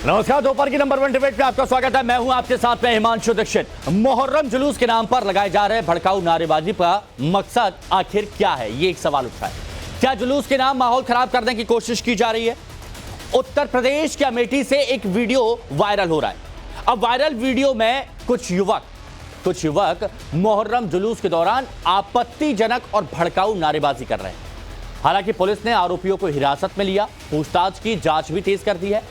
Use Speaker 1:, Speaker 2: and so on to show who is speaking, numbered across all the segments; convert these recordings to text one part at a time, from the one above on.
Speaker 1: नमस्कार, दोपहर की नंबर 1 डिबेट में आपका स्वागत है। मैं हूं आपके साथ में हिमांशु दीक्षित। मुहर्रम जुलूस के नाम पर लगाए जा रहे भड़काऊ नारेबाजी का मकसद आखिर क्या है, ये एक सवाल उठा है। क्या जुलूस के नाम माहौल खराब करने की कोशिश की जा रही है? उत्तर प्रदेश के अमेठी से एक वीडियो वायरल हो रहा है। अब वायरल वीडियो में कुछ युवक मुहर्रम जुलूस के दौरान आपत्तिजनक और भड़काऊ नारेबाजी कर रहे हैं। हालांकि पुलिस ने आरोपियों को हिरासत में लिया, पूछताछ की जांच भी तेज कर दी है।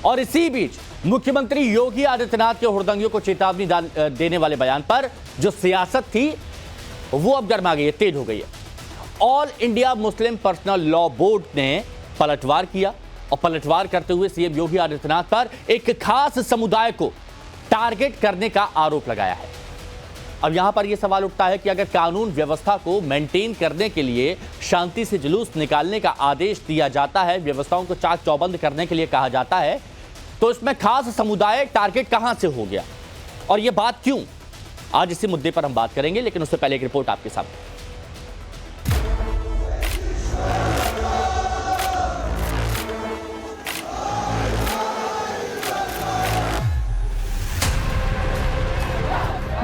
Speaker 1: और इसी बीच मुख्यमंत्री योगी आदित्यनाथ के हुड़दंगियों को चेतावनी देने वाले बयान पर जो सियासत थी वो अब गर्मा गई है, तेज हो गई है। All India Muslim personal law board ने पलटवार किया और पलटवार करते हुए सीएम योगी आदित्यनाथ पर एक खास समुदाय को टारगेट करने का आरोप लगाया है। अब यहां पर यह सवाल उठता है कि अगर कानून व्यवस्था को मेंटेन करने के लिए शांति से जुलूस निकालने का आदेश दिया जाता है, व्यवस्थाओं को चाक चौबंद करने के लिए कहा जाता है, तो इसमें खास समुदाय टारगेट कहां से हो गया और यह बात क्यों? आज इसी मुद्दे पर हम बात करेंगे, लेकिन उससे पहले एक रिपोर्ट आपके सामने।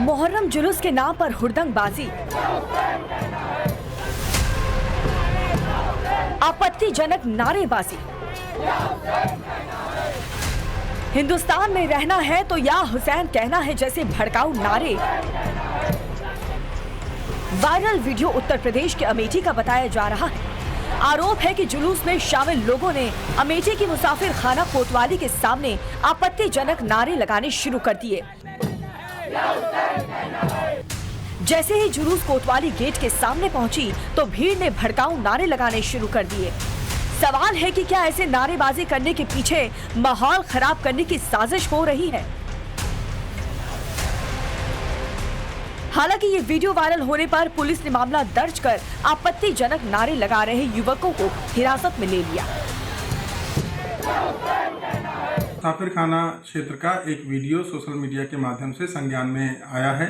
Speaker 2: मुहर्रम जुलूस के नाम पर हुड़दंगबाजी, आपत्तिजनक नारेबाजी, हिंदुस्तान में रहना है तो या हुसैन कहना है जैसे भड़काऊ नारे। वायरल वीडियो उत्तर प्रदेश के अमेठी का बताया जा रहा है। आरोप है कि जुलूस में शामिल लोगों ने अमेठी की मुसाफिर खाना कोतवाली के सामने आपत्तिजनक नारे लगाने शुरू कर दिए। जैसे ही जुलूस कोतवाली गेट के सामने पहुंची तो भीड़ ने भड़काऊ नारे लगाने शुरू कर दिए। सवाल है कि क्या ऐसे नारेबाजी करने के पीछे माहौल खराब करने की साजिश हो रही है? हालांकि ये वीडियो वायरल होने पर पुलिस ने मामला दर्ज कर आपत्तिजनक नारे लगा रहे युवकों को हिरासत में ले लिया।
Speaker 3: मुसाफिर खाना क्षेत्र का एक वीडियो सोशल मीडिया के माध्यम से संज्ञान में आया है।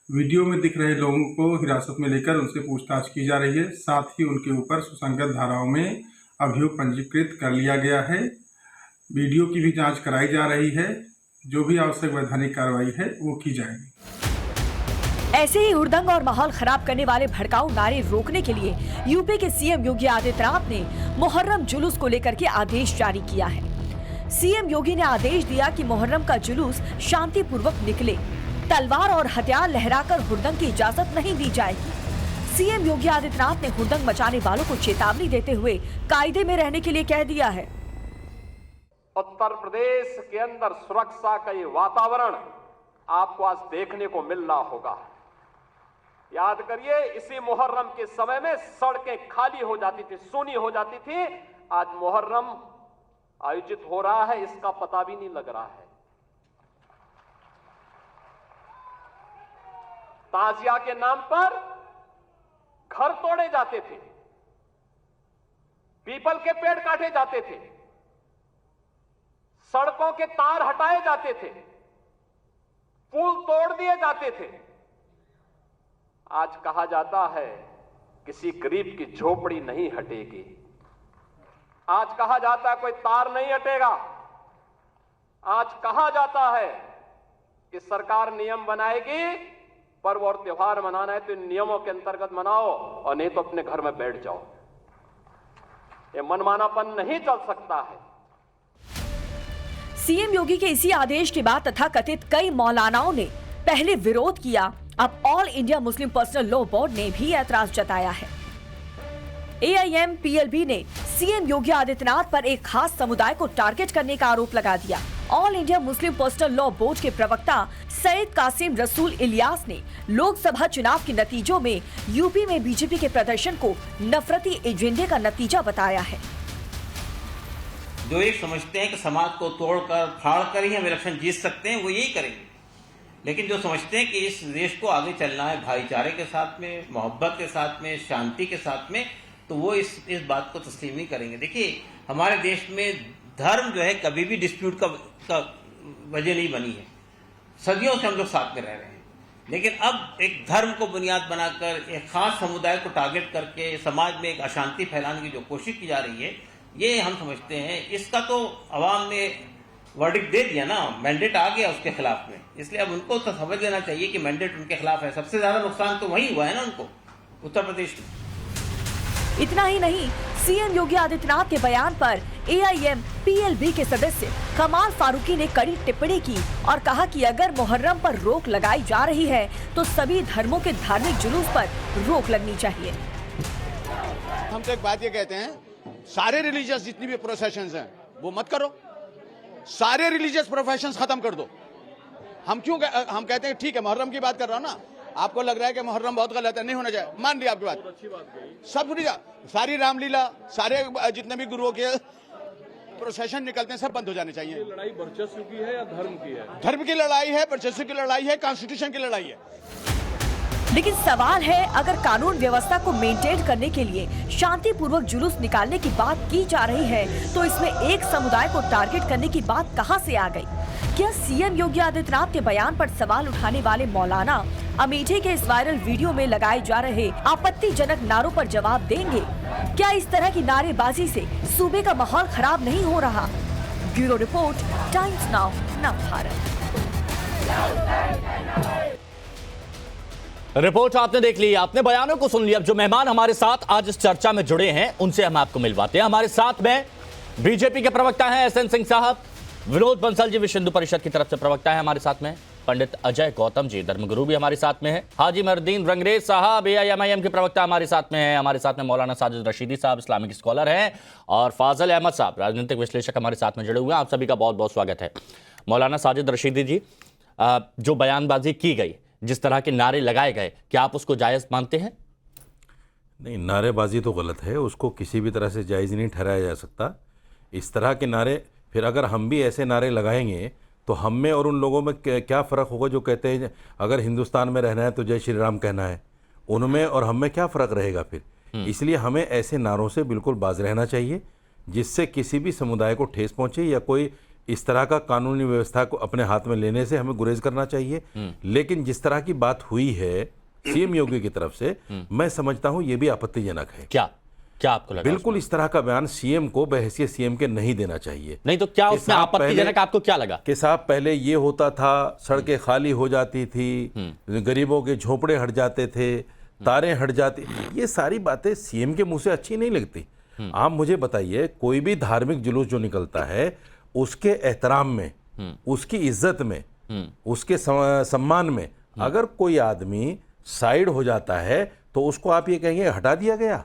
Speaker 3: वीडियो में दिख रहे लोगों को हिरासत में लेकर उनसे पूछताछ की जा रही है। साथ ही उनके ऊपर सुसंगत धाराओं में अभियोग पंजीकृत कर लिया गया है। वीडियो की भी जांच कराई जा रही है। जो भी आवश्यक वैधानिक कार्रवाई है वो की जाएगी।
Speaker 2: ऐसे ही हुड़दंग और माहौल खराब करने वाले भड़काऊ नारे रोकने के लिए यूपी के सीएम योगी आदित्यनाथ ने मुहर्रम जुलूस को लेकर के आदेश जारी किया है। सीएम योगी ने आदेश दिया कि मुहर्रम का जुलूस शांतिपूर्वक निकले, तलवार और हथियार लहराकर हुड़दंग की इजाजत नहीं दी जाएगी। सीएम योगी आदित्यनाथ ने हुड़दंग मचाने वालों को चेतावनी देते हुए कायदे में रहने के लिए कह दिया है।
Speaker 4: उत्तर प्रदेश के अंदर सुरक्षा का ये वातावरण आपको आज देखने को मिल रहा होगा। याद करिए, इसी मुहर्रम के समय में सड़कें खाली हो जाती थी, सूनी हो जाती थी। आज मुहर्रम आयोजित हो रहा है, इसका पता भी नहीं लग रहा है। ताजिया के नाम पर घर तोड़े जाते थे, पीपल के पेड़ काटे जाते थे, सड़कों के तार हटाए जाते थे, पुल तोड़ दिए जाते थे। आज कहा जाता है किसी गरीब की झोपड़ी नहीं हटेगी। आज कहा जाता है कोई तार नहीं हटेगा। आज कहा जाता है कि सरकार नियम बनाएगी, पर्व और त्योहार मनाना है तो इन नियमों के अंतर्गत मनाओ और नहीं तो अपने घर में बैठ जाओ। ये मनमानापन नहीं चल सकता है।
Speaker 2: सीएम योगी के इसी आदेश के बाद तथाकथित कई मौलानाओं ने पहले विरोध किया। अब all India Muslim personal law board ने भी ऐतराज जताया है। AIM-PLB ने सीएम योगी आदित्यनाथ पर एक खास समुदाय को टारगेट करने का आरोप लगा दिया। All India Muslim personal law board के प्रवक्ता सैयद कासिम रसूल इलियास ने लोकसभा चुनाव के नतीजों में यूपी में बीजेपी के प्रदर्शन को नफरती एजेंडे का नतीजा बताया है।
Speaker 5: जो ये समझते हैं कि समाज को तोड़कर फाड़कर ही हम इलेक्शन जीत सकते हैं, वो यही करेंगे। लेकिन जो समझते हैं कि इस देश को आगे चलना है भाईचारे के साथ में, मोहब्बत के साथ में, शांति के साथ में, तो वो इस बात को तस्लीम ही करेंगे। देखिए, हमारे देश में धर्म जो है कभी भी डिस्प्यूट का वजह नहीं बनी है। सदियों से हम लोग साथ में रह रहे हैं। लेकिन अब एक धर्म को बुनियाद बनाकर एक खास समुदाय को टारगेट करके समाज में एक अशांति फैलाने की जो कोशिश की जा रही है, ये हम समझते हैं इसका तो अवाम ने वर्डिक्ट दे दिया ना, मैंडेट आ गया उसके खिलाफ में, इसलिए अब उनको तो समझ लेना चाहिए कि मैंडेट उनके खिलाफ है। सबसे ज्यादा नुकसान तो वही हुआ है ना उनको, उत्तर प्रदेश में।
Speaker 2: इतना ही नहीं, सीएम योगी आदित्यनाथ के बयान पर AIM-PLB के सदस्य कमाल फारूकी ने कड़ी टिप्पणी की और कहा कि अगर मुहर्रम पर रोक लगाई जा रही है तो सभी धर्मों के धार्मिक जुलूस पर रोक लगनी चाहिए।
Speaker 6: हम तो एक बात ये कहते हैं, सारे रिलीजियस जितनी भी प्रोसेशंस हैं वो मत करो, सारे रिलीजियस प्रोफेशंस खत्म कर दो। हम कहते हैं ठीक है, मुहर्रम की बात कर रहा हूं ना, आपको लग रहा है कि मुहर्रम बहुत गलत है, नहीं होना चाहिए, मान लिया आपकी बात, अच्छी बात कही, सब सुनी जा, सारी रामलीला, सारे जितने भी गुरुओं के प्रोसेशन निकलते हैं सब बंद हो जाने चाहिए।
Speaker 7: ये लड़ाई वर्चस्व की है या धर्म की है?
Speaker 6: धर्म की लड़ाई है, वर्चस्व की लड़ाई है, कॉन्स्टिट्यूशन की लड़ाई है।
Speaker 2: लेकिन सवाल है, अगर कानून व्यवस्था को मेंटेन करने के लिए शांतिपूर्वक जुलूस निकालने की बात की जा रही है तो इसमें एक समुदाय को टारगेट करने की बात कहां से आ गई? क्या सीएम योगी आदित्यनाथ के बयान पर सवाल उठाने वाले मौलाना अमेठी के इस वायरल वीडियो में लगाए जा रहे आपत्तिजनक नारों पर जवाब देंगे? क्या इस तरह की नारेबाजी से सूबे का माहौल खराब नहीं हो रहा? Bureau report, times now, Navbharat.
Speaker 1: Report आपने देख ली, आपने बयानों को सुन लिया। अब जो मेहमान हमारे साथ आज इस चर्चा में जुड़े हैं उनसे हम आपको मिलवाते हैं। हमारे साथ में बीजेपी के प्रवक्ता हैं SN सिंह साहब, विनोद बंसल जी विश्व हिंदू परिषद की तरफ से प्रवक्ता है हमारे साथ में, पंडित अजय गौतम जी धर्मगुरु भी हमारे साथ में है, हाजी मरदीन रंगरेज साहब AIM के प्रवक्ता हमारे साथ में है, हमारे साथ में मौलाना साजिद रशीदी साहब इस्लामिक स्कॉलर हैं, और फाजल अहमद साहब राजनीतिक विश्लेषक हमारे साथ में जुड़े हुए हैं। आप सभी का बहुत बहुत स्वागत है। मौलाना साजिद रशीदी जी, जो बयानबाजी की गई, जिस तरह के नारे लगाए गए, क्या आप उसको जायज़ मानते हैं?
Speaker 8: नहीं, नारेबाजी तो गलत है, उसको किसी भी तरह से जायज़ नहीं ठहराया जा सकता। इस तरह के नारे, फिर अगर हम भी ऐसे नारे लगाएंगे तो हम में और उन लोगों में क्या फ़र्क होगा जो कहते हैं अगर हिंदुस्तान में रहना है तो जय श्री राम कहना है, उनमें और हम में क्या फ़र्क रहेगा फिर? इसलिए हमें ऐसे नारों से बिल्कुल बाज रहना चाहिए जिससे किसी भी समुदाय को ठेस पहुँचे या कोई इस तरह का कानूनी व्यवस्था को अपने हाथ में लेने से हमें गुरेज करना चाहिए। लेकिन जिस तरह की बात हुई है सीएम योगी की तरफ से, मैं समझता हूं ये भी आपत्तिजनक है।
Speaker 1: क्या आपको लगा?
Speaker 8: बिल्कुल इस तरह का बयान सीएम को बहैसियत सीएम के नहीं देना चाहिए।
Speaker 1: नहीं तो क्या उसमें आपत्तिजनक आपको क्या लगा?
Speaker 8: कि साहब पहले ये होता था, सड़कें खाली हो जाती थी, गरीबों के झोपड़े हट जाते थे, तारें हट जाती, ये सारी बातें सीएम के मुंह से अच्छी नहीं लगती। आप मुझे बताइए, कोई भी धार्मिक जुलूस जो निकलता है उसके एहतराम में, उसकी इज्जत में, उसके सम्मान में अगर कोई आदमी साइड हो जाता है तो उसको आप ये कहेंगे हटा दिया गया,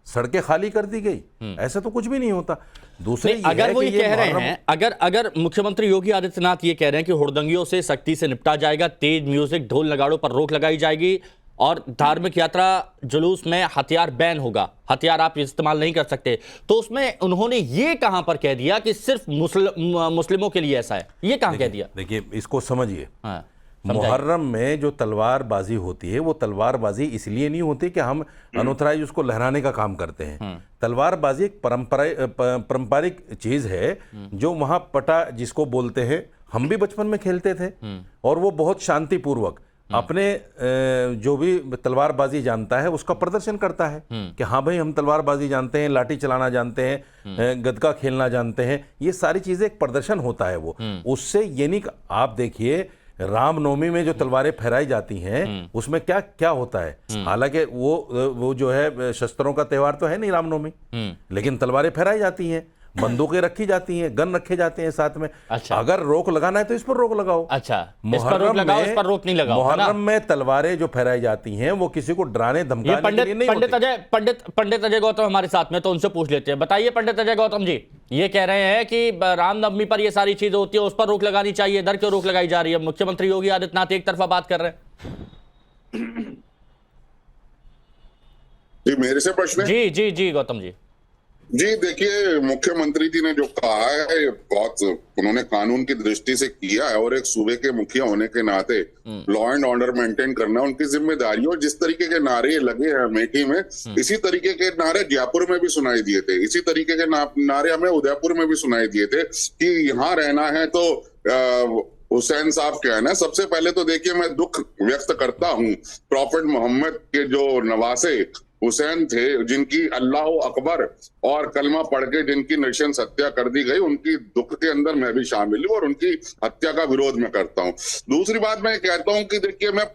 Speaker 8: सड़कें खाली कर दी गई, ऐसा तो कुछ भी नहीं होता। दूसरे
Speaker 1: अगर वो ये कह रहे हैं, अगर मुख्यमंत्री योगी आदित्यनाथ ये कह रहे हैं कि हुड़दंगियों से सख्ती से निपटा जाएगा, तेज म्यूजिक ढोल नगाड़ों पर रोक लगाई जाएगी और धार्मिक यात्रा जुलूस में हथियार बैन होगा, हथियार आप इस्तेमाल नहीं कर सकते, तो उसमें उन्होंने ये कहां पर कह दिया कि सिर्फ मुस्लिमों के लिए ऐसा है? ये कहां कह दिया?
Speaker 8: देखिए, इसको समझिए।
Speaker 1: हाँ,
Speaker 8: मुहर्रम में जो तलवारबाजी होती है वो तलवारबाजी इसलिए नहीं होती कि हम अनऑथराइज उसको लहराने का काम करते हैं। तलवारबाजी एक पारंपरिक चीज है जो वहां पटा जिसको बोलते हैं, हम भी बचपन में खेलते थे और वो बहुत शांतिपूर्वक अपने जो भी तलवारबाजी जानता है उसका प्रदर्शन करता है कि हाँ भाई हम तलवारबाजी जानते हैं, लाठी चलाना जानते हैं, गदका खेलना जानते हैं, ये सारी चीजें एक प्रदर्शन होता है वो। उससे ये नहीं, आप देखिए रामनवमी में जो तलवारें फहराई जाती हैं उसमें क्या क्या होता है, हालांकि वो जो है शस्त्रों का त्यौहार तो है नहीं रामनवमी, लेकिन तलवारें फहराई जाती हैं, बंदूकें रखी जाती हैं, गन रखे जाते हैं साथ में।
Speaker 1: अच्छा।
Speaker 8: अगर रोक लगाना है तो इस पर रोक लगाओ।
Speaker 1: अच्छा, इस पर रोक लगाओ, इस पर रोक नहीं लगाओ।
Speaker 8: मुहर्रम में तलवारें जो फहराई जाती हैं वो किसी को डराने धमकाने के लिए नहीं होती।
Speaker 1: पंडित अजय गौतम हमारे साथ में, तो उनसे पूछ लेते हैं। बताइए पंडित अजय गौतम जी, ये कह रहे हैं कि रामनवमी पर ये सारी चीजें होती है, उस पर रोक लगानी चाहिए, इधर क्यों रोक लगाई जा रही है? मुख्यमंत्री योगी आदित्यनाथ एक तरफा बात कर रहे हैं।
Speaker 9: जी मेरे से प्रश्न है?
Speaker 1: जी गौतम जी।
Speaker 9: जी देखिए, मुख्यमंत्री जी ने जो कहा है ये बहुत उन्होंने कानून की दृष्टि से किया है, और एक सूबे के मुखिया होने के नाते लॉ एंड ऑर्डर मेंटेन करना उनकी जिम्मेदारी। और जिस तरीके के नारे लगे हैं अमेठी में, इसी तरीके के नारे जयपुर में भी सुनाई दिए थे, इसी तरीके के नारे हमें उदयपुर में भी सुनाई दिए थे कि यहाँ रहना है तो हुसैन साहब कहना है। सबसे पहले तो देखिए, मैं दुख व्यक्त करता हूँ प्रॉफिट मोहम्मद के जो नवासे हुसैन थे, जिनकी अल्लाह अकबर और कलमा पढ़ के जिनकी नृशंस हत्या कर दी गई, उनकी दुख के अंदर मैं भी शामिल हूँ और उनकी हत्या का विरोध मैं करता हूँ। दूसरी बात मैं कहता हूँ कि देखिए, मैं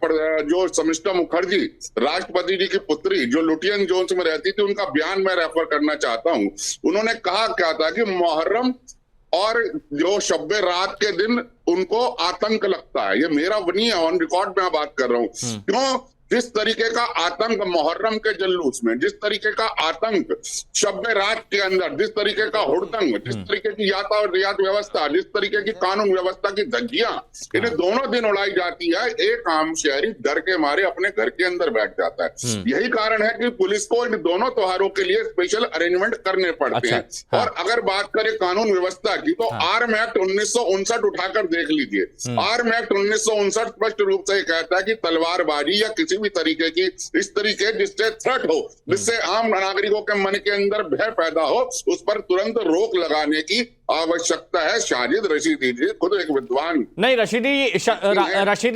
Speaker 9: जो शर्मिष्ठा मुखर्जी, राष्ट्रपति जी की पुत्री, जो लुटियन जोन्स में रहती थी, उनका बयान मैं रेफर करना चाहता हूँ। उन्होंने कहा क्या था कि मुहर्रम और जो शब्बे रात के दिन उनको आतंक लगता है। ये मेरा नहीं है, ऑन रिकॉर्ड में बात कर रहा हूँ। क्यों? जिस तरीके का आतंक मुहर्रम के जुलूस में, जिस तरीके का आतंक शब्बे रात के अंदर, जिस तरीके का हुड़दंग, जिस तरीके की यातायात व्यवस्था, जिस तरीके की कानून व्यवस्था की धज्जियां इन्हें दोनों दिन उड़ाई जाती है, एक आम शहरी डर के मारे अपने घर के अंदर बैठ जाता है। यही कारण है कि पुलिस को इन दोनों त्योहारों के लिए स्पेशल अरेंजमेंट करने पड़ते हैं। और अगर बात करें कानून व्यवस्था की, तो आर्म एक्ट 1959 उठाकर देख लीजिए। आर्म एक्ट 1959 स्पष्ट रूप से कहता है कि तलवारबाजी या किसी भी तरीके की इस तरीके जिससे थ्रेट हो, जिससे आम नागरिकों के मन के अंदर भय पैदा हो, उस पर तुरंत रोक लगाने की आवश्यकता है। शाहिद रशीदी जी खुद एक विद्वान
Speaker 1: नहीं, रशीदी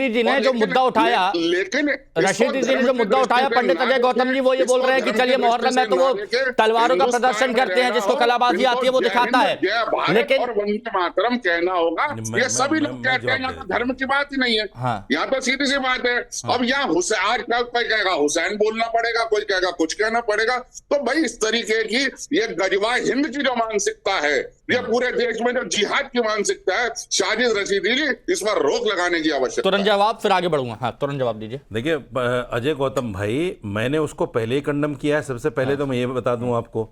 Speaker 1: जी ने जो मुद्दा उठाया,
Speaker 9: लेकिन
Speaker 1: रशीदी जी ने जो मुद्दा उठाया, पंडित अजय गौतम जी वो ये बोल रहे हैं कि चलिए मुहर्रम में तो वो तलवारों का प्रदर्शन करते हैं, जिसको कलाबाजी आती है वो दिखाता है, लेकिन
Speaker 9: और वंदे मातरम कहना होगा, ये सभी लोग कहते हैं। यहाँ तो धर्म की बात ही नहीं है, यहाँ तो सीधी सी बात है। अब यहाँ आज कोई कहेगा हुसैन बोलना पड़ेगा, कोई कहेगा कुछ कहना पड़ेगा। तो भाई इस तरीके की ये गजवा हिंद की जो मानसिकता है, ये पूरे देश में जो जिहाद की मानसिकता है, शाहिद रशीदी जी इस पर रोक लगाने की आवश्यकता।
Speaker 1: तुरंत जवाब, फिर आगे बढ़ूंगा। हाँ, तुरंत जवाब दीजिए।
Speaker 8: देखिए अजय गौतम भाई, मैंने उसको पहले ही कंडम किया है। सबसे पहले तो मैं ये बता दूं आपको।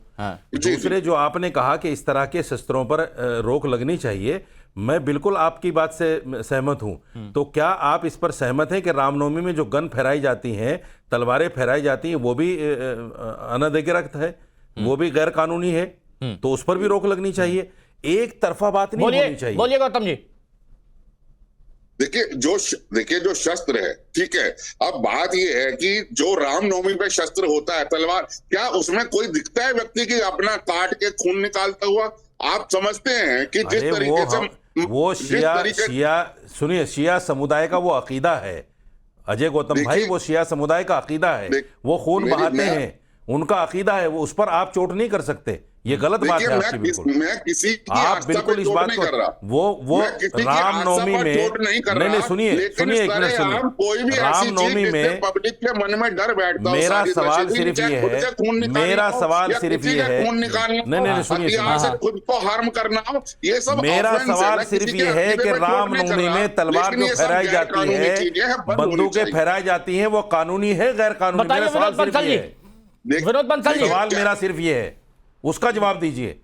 Speaker 8: दूसरे जो आपने कहा कि इस तरह के शस्त्रों पर रोक लगनी चाहिए, मैं बिल्कुल आपकी बात से सहमत हूं। तो क्या आप इस पर सहमत हैं कि रामनवमी में जो गन फहराई जाती हैं, तलवारें फहराई जाती हैं, वो भी अनधिकृत है, वो भी गैर कानूनी है? तो उस पर भी रोक लगनी चाहिए। एक तरफा बात नहीं होनी चाहिए।
Speaker 1: बोलिए गौतम जी।
Speaker 9: देखिए जो शस्त्र है, ठीक है, अब बात यह है कि जो रामनवमी पे शस्त्र होता है, तलवार, क्या उसमें कोई दिखता है व्यक्ति की अपना काट के खून निकालता हुआ? आप समझते हैं कि जिस तरीके से
Speaker 8: वो सुनिए, शिया समुदाय का वो अकीदा है अजय गौतम भाई, वो शिया समुदाय का अकीदा है, वो खून बहाते हैं, उनका अकीदा है, वो उस पर आप चोट नहीं कर सकते। ये गलत बात है आपकी। बिल्कुल
Speaker 9: मैं किसी की
Speaker 8: आप बिल्कुल इस बात को वो रामनवमी में नहीं, सुनिए एक मिनट सुनिए। रामनवमी में
Speaker 9: पब्लिक के मन में डर बैठता है।
Speaker 8: मेरा सवाल सिर्फ ये है, नहीं सुनिए,
Speaker 9: खुद को हार्म करना, ये सब
Speaker 8: मेरा सवाल सिर्फ ये है कि रामनवमी में तलवार जो फहराई जाती है, बंदूकें फहराई जाती हैं, वो कानूनी है गैर कानूनी? मेरा सवाल सिर्फ ये है, सवाल मेरा सिर्फ ये है, उसका जवाब दीजिए।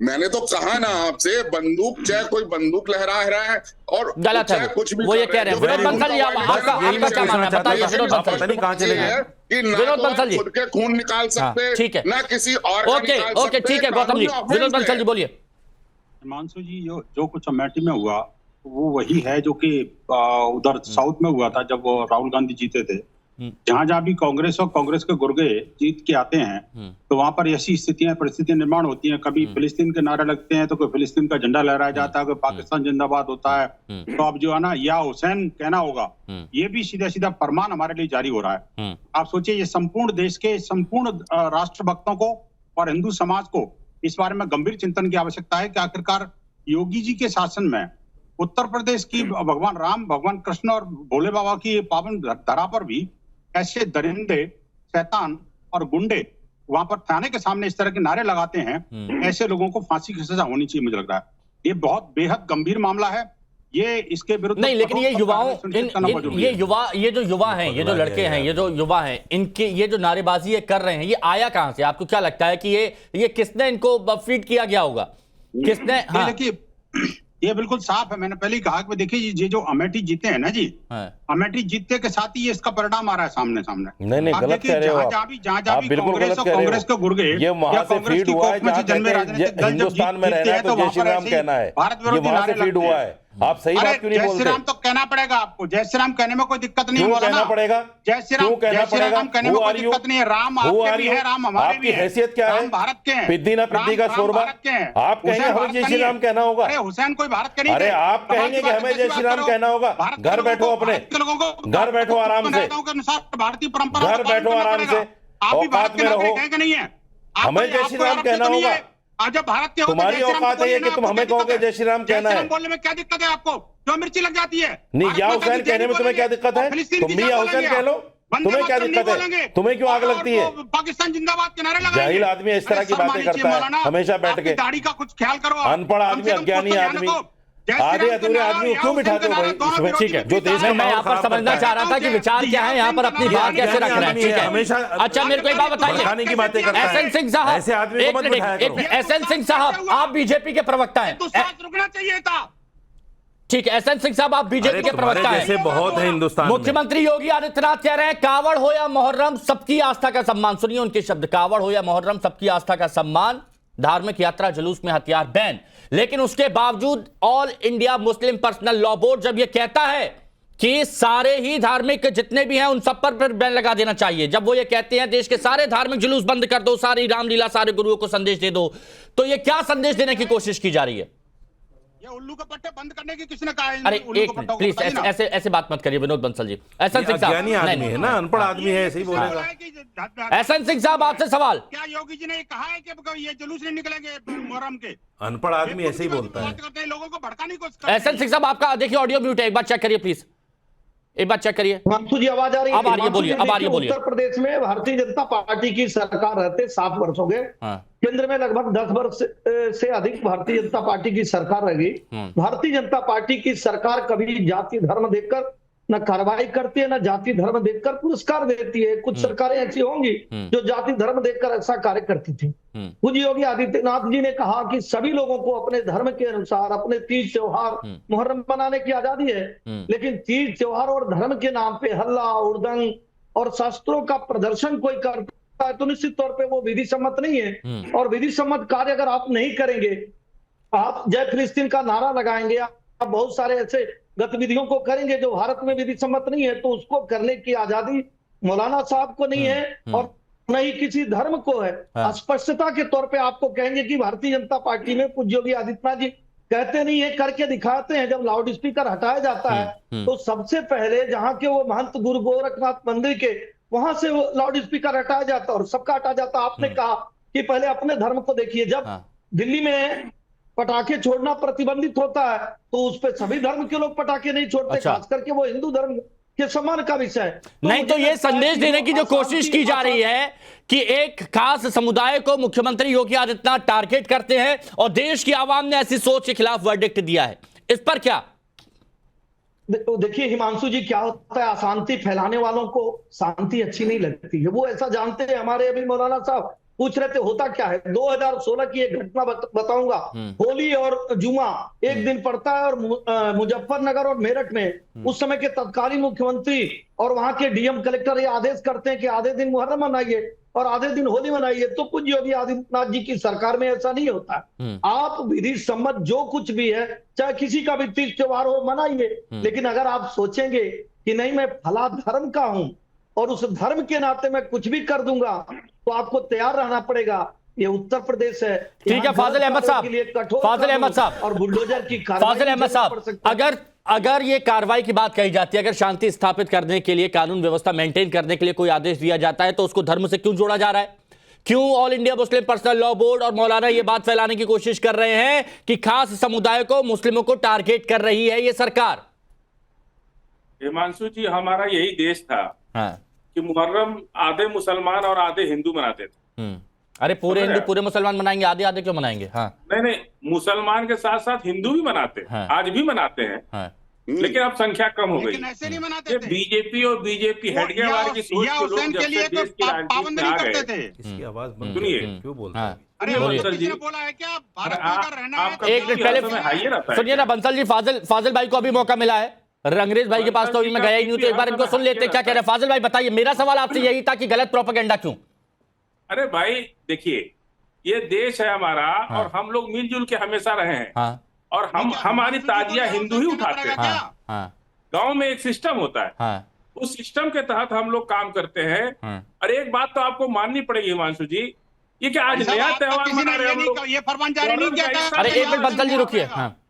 Speaker 9: मैंने तो कहा ना आपसे, बंदूक चाहे कोई बंदूक लहरा रहा है और
Speaker 1: गलत है
Speaker 9: कुछ भी
Speaker 1: वो ये कह रहे हैं। विनोद बंसल जी, आपका क्या मानना है, बताइए। विनोद बंसल जी
Speaker 8: कहां चले गए?
Speaker 1: विनोद बंसल जी
Speaker 9: खुद के खून निकाल सकते,
Speaker 1: ठीक है,
Speaker 9: ना किसी और
Speaker 1: ओके ठीक है गौतम जी। विनोद बंसल जी बोलिए।
Speaker 10: हिमांशु जी, जो कुछ अमेठी में हुआ वो वही है जो कि उधर साउथ में हुआ था, जब राहुल गांधी जीते थे। जहां भी कांग्रेस और कांग्रेस के गुर्गे जीत के आते हैं, तो वहां पर ऐसी परिस्थितियां निर्माण होती हैं। कभी फिलिस्तीन के नारे लगते हैं तो कोई फिलिस्तीन का झंडा लहराया जाता है, कोई पाकिस्तान जिंदाबाद होता है। तो अब जो है ना, या हुसैन कहना होगा, ये भी सीधा सीधा फरमान हमारे लिए जारी हो रहा है। आप सोचिए, ये संपूर्ण देश के संपूर्ण राष्ट्रभक्तों को और हिंदू समाज को इस बारे में गंभीर चिंतन की आवश्यकता है कि आखिरकार योगी जी के शासन में उत्तर प्रदेश की भगवान राम, भगवान कृष्ण और भोले बाबा की पावन धरा पर भी ऐसे दरिंदे, शैतान और गुंडे वहां पर थाने के सामने इस तरह के नारे लगाते हैं। ऐसे लोगों को फांसी की सजा होनी चाहिए, मुझे लग रहा है। ये बहुत बेहद गंभीर मामला है। ये इसके विरुद्ध
Speaker 1: नहीं, लेकिन ये युवाओं, ये जो युवा हैं, ये जो लड़के हैं, ये जो युवा हैं, इनके ये जो नारेबाजी ये कर रहे हैं, ये आया कहां से? आपको क्या लगता है कि ये किसने इनको फीड किया गया होगा? किसने? हाँ।
Speaker 10: देखिए, ये बिल्कुल साफ है। मैंने पहले ही कहा कि देखिए, ये जो अमेठी जीते हैं ना जी, अमेठी जीतने के साथ ही ये इसका परिणाम आ रहा है सामने।
Speaker 8: नहीं गलत कह रहे हो आप, बिल्कुल गलत कह रहे
Speaker 10: कांग्रेस के गुर्गे,
Speaker 8: ये वहां से फीड हुआ है जहां हिंदुस्तान में रहना है तो जय श्री राम कहना है, ये वहां से फीड हुआ है। आप सही बात क्यों नहीं बोलते?
Speaker 10: जय श्री राम तो कहना पड़ेगा आपको, जय श्री राम कहने में कोई दिक्कत नहीं है।
Speaker 8: कहना पड़ेगा,
Speaker 10: जय श्री राम कहने में कोई दिक्कत नहीं है। राम आपके भी है, राम हमारे भी है।
Speaker 8: आपकी हैसियत क्या है?
Speaker 10: भारत के हैं।
Speaker 8: पिद्दी ना पिद्दी का शोरबा आप कहेंगे, हमें जय श्री राम कहना होगा।
Speaker 10: अरे हुसैन कोई भारत के नहीं।
Speaker 8: अरे आप कहेंगे कि हमें जय श्री राम कहना होगा। घर बैठो, अपने घर बैठो आराम से,
Speaker 10: भारतीय परंपरा
Speaker 8: घर बैठो आराम से।
Speaker 10: आप भी भारत
Speaker 8: औकात
Speaker 10: के
Speaker 8: में
Speaker 10: नागरिक
Speaker 8: रहो।
Speaker 10: हैं कि नहीं है?
Speaker 8: हमें जय श्री राम कहना होगा।
Speaker 10: जब भारत के होते
Speaker 8: तुम्हारी
Speaker 10: जय श्री राम
Speaker 8: औकात
Speaker 10: तो
Speaker 8: है ये
Speaker 10: बोलिए
Speaker 8: कि
Speaker 10: ना,
Speaker 8: तुम
Speaker 10: आपको
Speaker 8: हमें
Speaker 10: क्या
Speaker 8: कहोगे
Speaker 10: दिक्कत
Speaker 8: जय श्री राम
Speaker 10: जय
Speaker 8: कहना
Speaker 10: श्री
Speaker 8: है।
Speaker 10: राम बोलने में क्या दिक्कत है आपको? क्यों मिर्ची लग जाती है?
Speaker 8: नहीं,
Speaker 10: भारत
Speaker 8: या
Speaker 10: माता
Speaker 8: हुसैन
Speaker 10: की जय
Speaker 8: कहने में तुम्हें क्या
Speaker 10: बोलेंगे,
Speaker 8: दिक्कत है?
Speaker 10: और फिलिस्तीन
Speaker 8: तुम
Speaker 10: की
Speaker 8: भी
Speaker 10: जय
Speaker 8: या
Speaker 10: बोलेंगे
Speaker 8: हुसैन कह लो,
Speaker 10: आप। वंदे
Speaker 8: तुम्हें क्या
Speaker 10: मातरम
Speaker 8: दिक्कत
Speaker 10: नहीं
Speaker 8: है?
Speaker 10: बोलेंगे,
Speaker 8: तुम्हें क्यों आग
Speaker 10: और
Speaker 8: लगती है?
Speaker 10: पाकिस्तान जिंदाबाद के नारे लगाएंगे।
Speaker 8: जाहिल आदमी इस तरह
Speaker 10: अरे
Speaker 8: की
Speaker 10: शर्म
Speaker 8: बातें
Speaker 10: आनी
Speaker 8: करता
Speaker 10: चाहिए
Speaker 8: है
Speaker 10: मौलाना,
Speaker 8: हमेशा बैठ
Speaker 10: अपनी
Speaker 8: के।
Speaker 10: दाढ़ी का कुछ ख्याल करो आप।
Speaker 8: अनपढ़
Speaker 10: कम
Speaker 8: आदमी,
Speaker 10: से कम
Speaker 8: अज्ञानी
Speaker 10: कुछ तो ज्ञान
Speaker 8: आदमी,
Speaker 10: रखो। जय श्री
Speaker 8: आधे
Speaker 10: राम के
Speaker 8: अधूरे
Speaker 10: नारा
Speaker 8: आदमी
Speaker 10: और
Speaker 8: को क्यों
Speaker 10: हुसैन
Speaker 8: बिठाते
Speaker 10: के
Speaker 8: हो
Speaker 10: नारा
Speaker 8: भाई
Speaker 10: दोनों
Speaker 8: इसमें?
Speaker 10: विरोधी
Speaker 1: ठीक है,
Speaker 8: जो
Speaker 10: विपरीत
Speaker 8: देश
Speaker 10: है।
Speaker 8: का
Speaker 1: मैं यहाँ
Speaker 8: माहौल
Speaker 1: पर
Speaker 8: खराब
Speaker 1: समझना
Speaker 8: करता
Speaker 1: चाह
Speaker 8: है।
Speaker 1: रहा था कि विचार क्या है यहाँ पर अपनी बात कैसे रख रहे हैं। ठीक
Speaker 8: हमेशा
Speaker 1: है, अच्छा मेरे को एक बात बताइए,
Speaker 8: भड़काने की बातें करता है।
Speaker 1: एसएन सिंह साहब,
Speaker 8: ऐसे आदमी को मत बिठाया करो।
Speaker 1: एसएन सिंह साहब, आप बीजेपी के प्रवक्ता हैं।
Speaker 10: तो सांस रुकना चाहिए था।
Speaker 1: ठीक है, एसएन सिंह साहब, आप बीजेपी के प्रवक्ता हैं।
Speaker 8: जैसे बहुत है हिंदुस्तान में।
Speaker 1: मुख्यमंत्री योगी आदित्यनाथ कह रहे हैं कावड़ हो या मोहर्रम सबकी आस्था का सम्मान। सुनिए उनके शब्द, कावड़ हो या मोहर्रम सबकी आस्था का सम्मान, धार्मिक यात्रा जुलूस में हथियार बैन। लेकिन उसके बावजूद all India Muslim personal law board जब यह कहता है कि सारे ही धार्मिक जितने भी हैं उन सब पर बैन लगा देना चाहिए, जब वो ये कहते हैं देश के सारे धार्मिक जुलूस बंद कर दो, सारी रामलीला सारे गुरुओं को संदेश दे दो, तो ये क्या संदेश देने की कोशिश की जा रही है?
Speaker 10: ये उल्लू के पट्टे बंद करने की किसने कहा है?
Speaker 1: अरे
Speaker 10: उल्लू
Speaker 1: एक
Speaker 10: के
Speaker 1: मिनट
Speaker 10: पट्टों को
Speaker 1: प्लीज,
Speaker 10: बताइए ना।
Speaker 1: ऐसे ऐसे बात मत करिए विनोद बंसल जी। एसएन सिंह साहब,
Speaker 8: अज्ञानी आदमी है ना, अनपढ़ आदमी है, ऐसे ही बोलेगा।
Speaker 1: एसएन सिंह साहब आपसे सवाल,
Speaker 10: क्या योगी जी ने कहा है कि ये जुलूस नहीं निकलेंगे मुहर्रम के?
Speaker 8: अनपढ़ आदमी ऐसे ही बोलता है।
Speaker 10: बात करते हैं, लोगों को भड़काने की कोशिश करते हैं।
Speaker 1: एसएन सिंह साहब आपका देखिए ऑडियो म्यूट है, एक बार चेक करिए प्लीज, एक बार चेक करिए।
Speaker 11: हिमांशु जी आवाज आ रही है?
Speaker 1: अब आ रही है,
Speaker 11: हिमांशु
Speaker 1: बोलिए,
Speaker 11: जी,
Speaker 1: अब आ रही है,
Speaker 11: देखिए,
Speaker 1: बोलिए।
Speaker 11: उत्तर प्रदेश में भारतीय जनता पार्टी की सरकार रहते 7 वर्ष हो गए।
Speaker 1: हाँ।
Speaker 11: केंद्र में लगभग 10 वर्ष से अधिक भारतीय जनता पार्टी की सरकार रही। भारतीय जनता पार्टी की सरकार कभी जाति धर्म देखकर न कार्रवाई करती है, न जाति धर्म देखकर पुरस्कार देती है। कुछ सरकारें ऐसी होंगी जो जाति धर्म देखकर ऐसा कार्य करती थी। पूज्य योगी आदित्यनाथ जी ने कहा कि सभी लोगों को अपने धर्म के अनुसार अपने तीज त्योहार मुहर्रम मनाने की आजादी है, लेकिन तीज त्योहार और धर्म के नाम पे हल्ला उड़दंग और शास्त्रों का प्रदर्शन कोई करता है तो निश्चित तौर पे वो विधि सम्मत नहीं है। और विधि सम्मत कार्य अगर आप नहीं करेंगे, आप जय फिलिस्तीन का नारा लगाएंगे, आप बहुत सारे ऐसे गतिविधियों को करेंगे जो भारत में विधि सम्मत नहीं है, तो उसको करने की आजादी मौलाना साहब को नहीं है और न ही किसी धर्म को है। स्पष्टता के तौर पे आपको कहेंगे कि भारतीय जनता पार्टी में पूज्य योगी आदित्यनाथ जी कहते नहीं है, करके दिखाते हैं। जब लाउड स्पीकर हटाया जाता है तो सबसे पहले जहां के वो महंत गुरु गोरखनाथ मंदिर के वहां से वो लाउड स्पीकर हटाया जाता और सबका हटाया जाता। आपने कहा कि पहले अपने धर्म को देखिए। जब दिल्ली में पटाखे छोड़ना प्रतिबंधित होता है तो उस पे सभी धर्म के लोग पटाखे नहीं छोड़ते, खास करके वो हिंदू धर्म के सम्मान का विषय
Speaker 1: नहीं। तो ये संदेश देने की जो कोशिश की जा रही है कि एक खास समुदाय को मुख्यमंत्री योगी आदित्यनाथ टारगेट करते हैं और देश की आवाम ने ऐसी सोच के खिलाफ वर्डिक्ट दिया है, इस पर क्या?
Speaker 11: देखिए हिमांशु जी, क्या होता है, अशांति फैलाने वालों को शांति अच्छी नहीं लगती है। वो ऐसा जानते हैं। हमारे अभी मौलाना साहब पूछ रहे थे होता क्या है। 2016 की एक घटना बताऊंगा। होली और जुमा एक दिन पड़ता है और मुजफ्फरनगर और मेरठ में उस समय के तत्कालीन मुख्यमंत्री और वहां के डीएम कलेक्टर ये आदेश करते हैं कि आधे दिन मुहर्रम मनाइए और आधे दिन होली मनाइए। तो पूज्य योगी आदित्यनाथ जी की सरकार में ऐसा नहीं होता। आप विधि सम्मत जो कुछ भी है, चाहे किसी का भी तीज त्योहार हो, मनाइए। लेकिन अगर आप सोचेंगे कि नहीं मैं फला धर्म का हूं और उस धर्म के नाते मैं कुछ भी कर दूंगा, तो आपको तैयार रहना पड़ेगा। ये उत्तर प्रदेश है।
Speaker 1: ठीक है फाजिल अहमद साहब, फाजिल अहमद साहब
Speaker 11: और बुलडोजर की
Speaker 1: फाजिल अहमद साहब, अगर ये कार्रवाई की बात कही जाती है, अगर शांति स्थापित करने के लिए, कानून व्यवस्था मेंटेन करने के लिए कोई आदेश दिया जाता है तो उसको धर्म से क्यों जोड़ा जा रहा है? क्यों all India Muslim personal law board और मौलाना ये बात फैलाने की कोशिश कर रहे हैं कि खास समुदाय को, मुस्लिमों को टारगेट कर रही है ये सरकार?
Speaker 7: हिमांशु जी, हमारा यही देश था कि मुहर्रम आधे मुसलमान और आधे हिंदू मनाते थे।
Speaker 1: अरे पूरे हिंदू पूरे मुसलमान मनाएंगे, आधे आधे क्यों मनाएंगे?
Speaker 7: नहीं, मुसलमान के साथ साथ हिंदू भी मनाते हैं, आज भी मनाते हैं। लेकिन अब संख्या कम हो गई।
Speaker 10: ऐसे नहीं मनाते थे।
Speaker 7: बीजेपी और बीजेपी हेडगेवार की सोच के लोग जब से देश की राजनीति में आ गए।
Speaker 8: इसकी आवाज बंद
Speaker 7: सुनिए,
Speaker 8: क्यों बोलते हैं?
Speaker 10: अरे
Speaker 7: बंसल जी,
Speaker 10: बोला है क्या भारत में अगर रहना है तो
Speaker 1: एक मिनट पहले सुनिए ना बंसल जी, फाजिल भाई को अभी मौका मिला है, रंगरेज भाई के पास तो अभी मैं गया ही नहीं, तो एक बार इनको सुन लेते क्या कह रहे हैं। फाजिल भाई बताइए, मेरा सवाल आपसे यही था कि गलत प्रोपेगेंडा क्यों?
Speaker 7: अरे भाई देखिए, ये देश है हमारा और हम लोग मिलजुल के हमेशा रहे हैं और हमारी ताजिया हिंदू ही उठाते हैं। गांव में एक सिस्टम होता है, उस सिस्टम के तहत हम लोग काम करते हैं। और एक बात तो आपको माननी पड़ेगी हिमांशु जी, ये क्या आज नया त्योहार मना रहे हैं हम लोग?
Speaker 10: ये फरमान जारी नहीं किया था।
Speaker 1: अरे एक मिनट बंसल जी रुकिए।